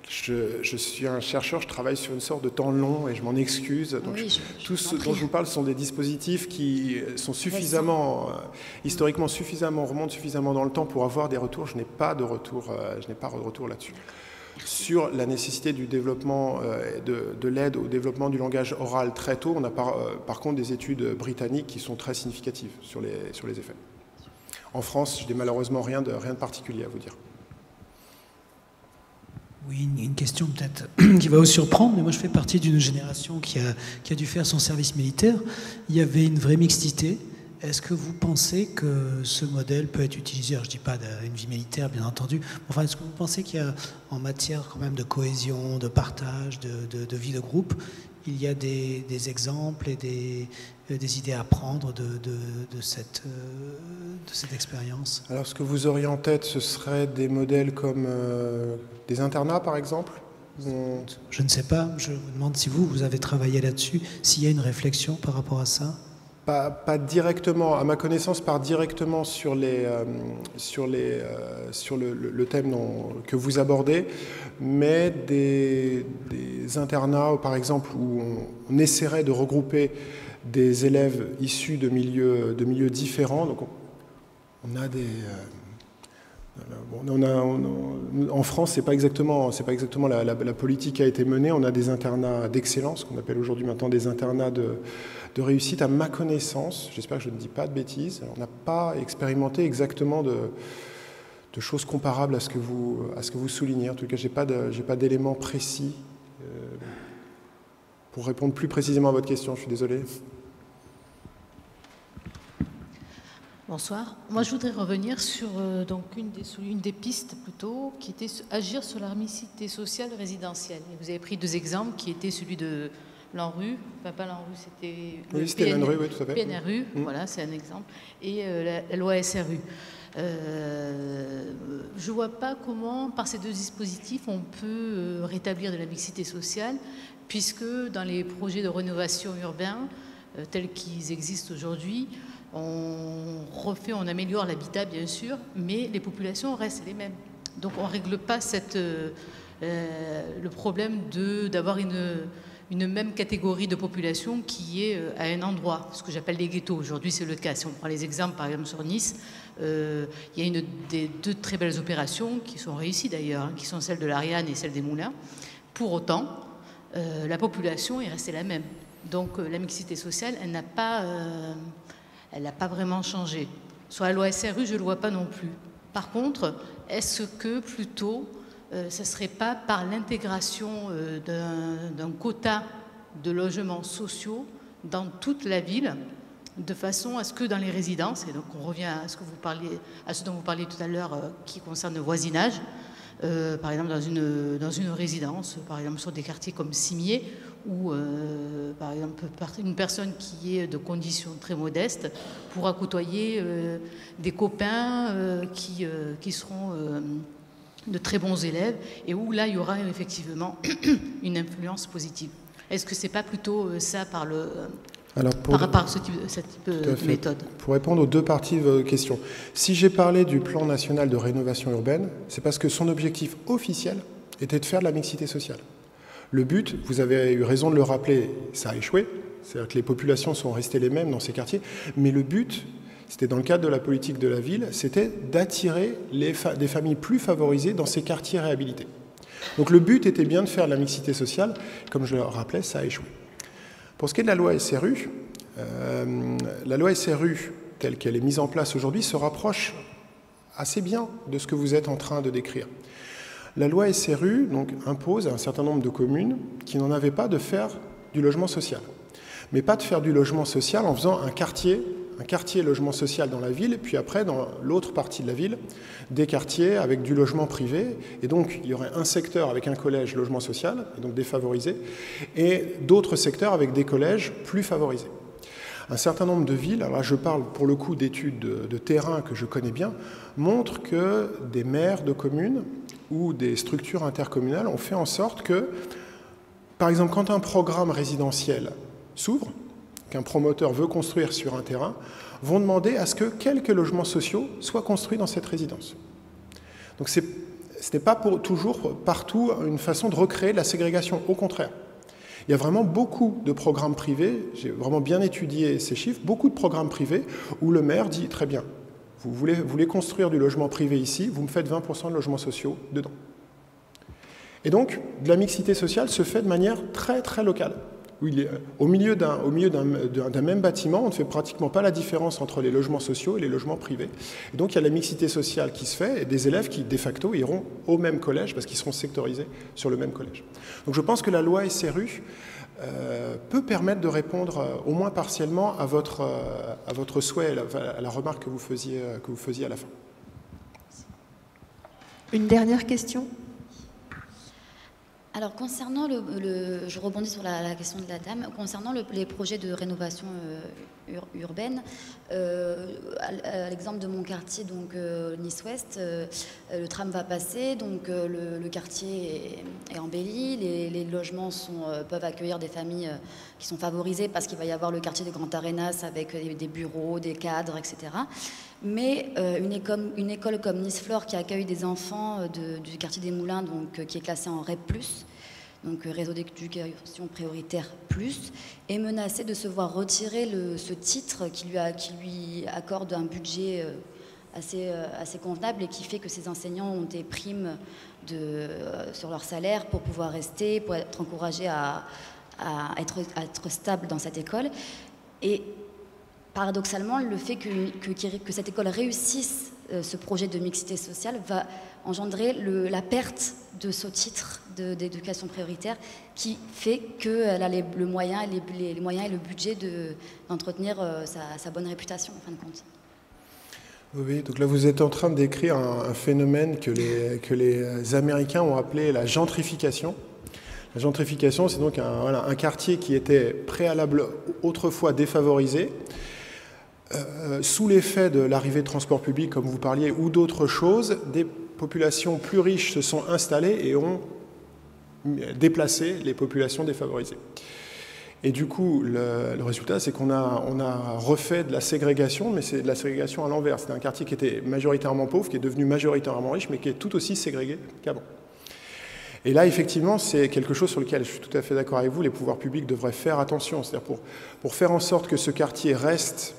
je suis un chercheur, je travaille sur une sorte de temps long et je m'en excuse. Donc oui, tout ce dont je vous parle sont des dispositifs qui sont suffisamment, historiquement remontent suffisamment dans le temps pour avoir des retours. Je n'ai pas de retour, là-dessus. Sur la nécessité du développement, de l'aide au développement du langage oral très tôt, on a par contre des études britanniques qui sont très significatives sur les effets. En France, je n'ai malheureusement rien de particulier à vous dire. Oui, une question peut-être qui va vous surprendre, mais moi je fais partie d'une génération qui a dû faire son service militaire. Il y avait une vraie mixité. Est-ce que vous pensez que ce modèle peut être utilisé, alors je ne dis pas d'une vie militaire bien entendu, enfin est-ce que vous pensez qu'il y a en matière quand même de cohésion, de partage, de vie de groupe, il y a des exemples et des idées à prendre de cette expérience? Alors ce que vous auriez en tête, ce serait des modèles comme des internats par exemple? Je ne sais pas, je vous demande si vous avez travaillé là-dessus, s'il y a une réflexion par rapport à ça. Pas directement, à ma connaissance, pas directement sur le thème que vous abordez, mais des internats, par exemple, où on essaierait de regrouper des élèves issus de milieux différents. Donc on a des... en France, c'est pas exactement la politique qui a été menée. On a des internats d'excellence, qu'on appelle aujourd'hui maintenant des internats de réussite. À ma connaissance, j'espère que je ne dis pas de bêtises, on n'a pas expérimenté exactement de choses comparables à ce que vous soulignez. En tout cas, j'ai pas d'éléments précis pour répondre plus précisément à votre question. Je suis désolé. Bonsoir. Moi, je voudrais revenir sur donc une des pistes plutôt, qui était agir sur la mixité sociale résidentielle. Et vous avez pris deux exemples, qui étaient celui de l'ANRU, enfin pas l'ANRU, c'était le l'ANRU, oui, tout à fait. PNRU, voilà, c'est un exemple, et la loi SRU. Je ne vois pas comment, par ces deux dispositifs, on peut rétablir de la mixité sociale, puisque dans les projets de rénovation urbaine, tels qu'ils existent aujourd'hui, on améliore l'habitat bien sûr, mais les populations restent les mêmes. Donc on ne règle pas le problème d'avoir une même catégorie de population qui est à un endroit, ce que j'appelle les ghettos. Aujourd'hui c'est le cas. Si on prend les exemples par exemple sur Nice, il y a deux très belles opérations qui sont réussies d'ailleurs, hein, qui sont celles de l'Ariane et celles des Moulins. Pour autant, la population est restée la même. Donc la mixité sociale, elle n'a pas vraiment changé. Sur la loi SRU, je ne le vois pas non plus. Par contre, est-ce que plutôt, ce ne serait pas par l'intégration d'un quota de logements sociaux dans toute la ville, de façon à ce que dans les résidences, et donc on revient à ce dont vous parliez tout à l'heure, qui concerne le voisinage, par exemple dans une résidence, par exemple sur des quartiers comme Cimier, où par exemple une personne qui est de conditions très modestes pourra côtoyer des copains qui seront de très bons élèves, et où là il y aura effectivement une influence positive. Est-ce que c'est pas plutôt ça par rapport à cette type de méthode? Pour répondre aux deux parties de votre question, si j'ai parlé du plan national de rénovation urbaine, c'est parce que son objectif officiel était de faire de la mixité sociale. Le but, vous avez eu raison de le rappeler, ça a échoué, c'est-à-dire que les populations sont restées les mêmes dans ces quartiers, mais le but, c'était dans le cadre de la politique de la ville, c'était d'attirer des familles plus favorisées dans ces quartiers réhabilités. Donc le but était bien de faire de la mixité sociale, comme je le rappelais, ça a échoué. Pour ce qui est de la loi SRU, telle qu'elle est mise en place aujourd'hui, se rapproche assez bien de ce que vous êtes en train de décrire. La loi SRU donc, impose à un certain nombre de communes qui n'en avaient pas de faire du logement social. Mais pas de faire du logement social en faisant un quartier logement social dans la ville, et puis après, dans l'autre partie de la ville, des quartiers avec du logement privé. Et donc, il y aurait un secteur avec un collège logement social, et donc défavorisé, et d'autres secteurs avec des collèges plus favorisés. Un certain nombre de villes, alors là je parle pour le coup d'études de terrain que je connais bien, montrent que des maires de communes ou des structures intercommunales ont fait en sorte que, par exemple, quand un programme résidentiel s'ouvre, qu'un promoteur veut construire sur un terrain, vont demander à ce que quelques logements sociaux soient construits dans cette résidence. Donc ce n'est pas toujours partout une façon de recréer de la ségrégation, au contraire. Il y a vraiment beaucoup de programmes privés, j'ai vraiment bien étudié ces chiffres, beaucoup de programmes privés où le maire dit « très bien, vous voulez construire du logement privé ici, vous me faites 20% de logements sociaux dedans ». Et donc, de la mixité sociale se fait de manière très très locale. où il est au milieu d'un même bâtiment, on ne fait pratiquement pas la différence entre les logements sociaux et les logements privés. Et donc il y a la mixité sociale qui se fait et des élèves qui, de facto, iront au même collège parce qu'ils seront sectorisés sur le même collège. Donc je pense que la loi SRU peut permettre de répondre au moins partiellement à votre souhait, à la remarque que vous faisiez à la fin. Une dernière question ? Alors, concernant je rebondis sur la question de la dame, concernant les projets de rénovation urbaine, à l'exemple de mon quartier, donc Nice-Ouest, le tram va passer, donc le quartier est embelli, les logements peuvent accueillir des familles qui sont favorisées parce qu'il va y avoir le quartier des Grands Arenas avec des bureaux, des cadres, etc. Mais une école comme Nice-Flore qui accueille des enfants du quartier des Moulins, donc, qui est classé en REP+, donc réseau d'éducation prioritaire plus, est menacée de se voir retirer ce titre qui lui accorde un budget assez convenable et qui fait que ces enseignants ont des primes sur leur salaire pour pouvoir rester, pour être encouragés à être stables dans cette école. Et paradoxalement, le fait que cette école réussisse ce projet de mixité sociale va engendrer la perte de ce titre d'éducation prioritaire qui fait qu'elle a les moyens et le budget d'entretenir sa bonne réputation, en fin de compte. Oui, donc là vous êtes en train de décrire un phénomène que les Américains ont appelé la gentrification. La gentrification, c'est donc un quartier qui était préalable autrefois défavorisé, sous l'effet de l'arrivée de transports publics, comme vous parliez, ou d'autres choses, des populations plus riches se sont installées et ont déplacé les populations défavorisées. Et du coup, le résultat, c'est qu'on a refait de la ségrégation, mais c'est de la ségrégation à l'envers. C'est un quartier qui était majoritairement pauvre, qui est devenu majoritairement riche, mais qui est tout aussi ségrégé qu'avant. Et là, effectivement, c'est quelque chose sur lequel je suis tout à fait d'accord avec vous, les pouvoirs publics devraient faire attention. C'est-à-dire pour faire en sorte que ce quartier reste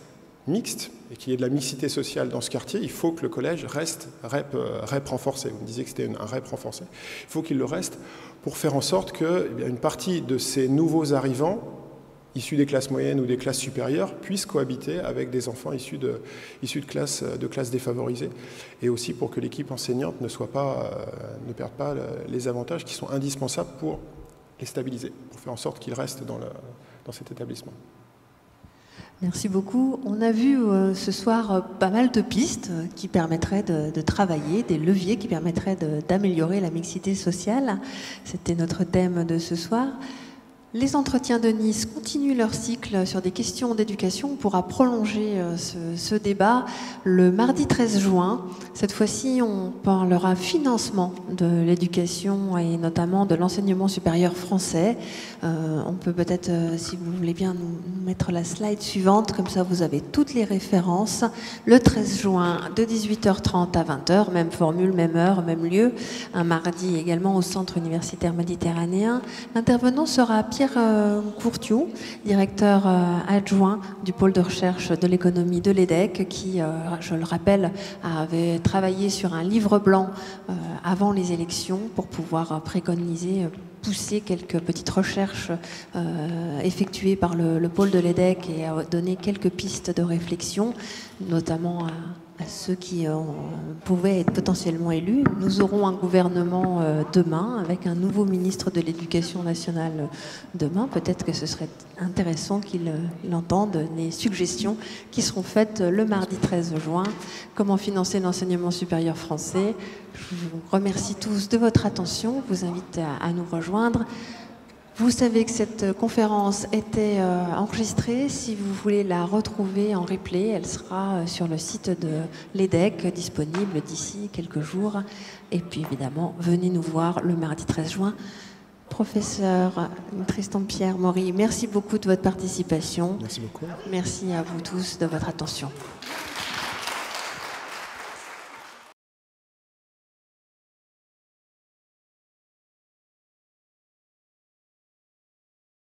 mixte et qu'il y ait de la mixité sociale dans ce quartier, il faut que le collège reste REP renforcé. Vous me disiez que c'était un REP renforcé. Il faut qu'il le reste pour faire en sorte qu'une partie de ces nouveaux arrivants, issus des classes moyennes ou des classes supérieures, puissent cohabiter avec des enfants issus de classes défavorisées, et aussi pour que l'équipe enseignante ne perde pas les avantages qui sont indispensables pour les stabiliser, pour faire en sorte qu'ils restent dans cet établissement. Merci beaucoup. On a vu ce soir pas mal de pistes qui permettraient de travailler, des leviers qui permettraient d'améliorer la mixité sociale. C'était notre thème de ce soir. Les entretiens de Nice continuent leur cycle sur des questions d'éducation. On pourra prolonger ce débat le mardi 13 juin. Cette fois-ci, on parlera financement de l'éducation et notamment de l'enseignement supérieur français. On peut peut-être, si vous voulez bien, nous mettre la slide suivante. Comme ça, vous avez toutes les références. Le 13 juin, de 18h30 à 20h, même formule, même heure, même lieu. Un mardi également au Centre universitaire méditerranéen. L'intervenant sera Pierre Courtiou, directeur adjoint du pôle de recherche de l'économie de l'EDEC, qui, je le rappelle, avait travaillé sur un livre blanc avant les élections pour pouvoir préconiser, pousser quelques petites recherches effectuées par le pôle de l'EDEC et donner quelques pistes de réflexion, notamment à ceux qui pouvaient être potentiellement élus. Nous aurons un gouvernement demain avec un nouveau ministre de l'Éducation nationale demain. Peut-être que ce serait intéressant qu'il entende les suggestions qui seront faites le mardi 13 juin. Comment financer l'enseignement supérieur français. Je vous remercie tous de votre attention. Je vous invite à nous rejoindre. Vous savez que cette conférence était enregistrée. Si vous voulez la retrouver en replay, elle sera sur le site de l'EDEC, disponible d'ici quelques jours. Et puis évidemment, venez nous voir le mardi 13 juin. Professeur Tristan-Pierre Maury, merci beaucoup de votre participation. Merci beaucoup. Merci à vous tous de votre attention.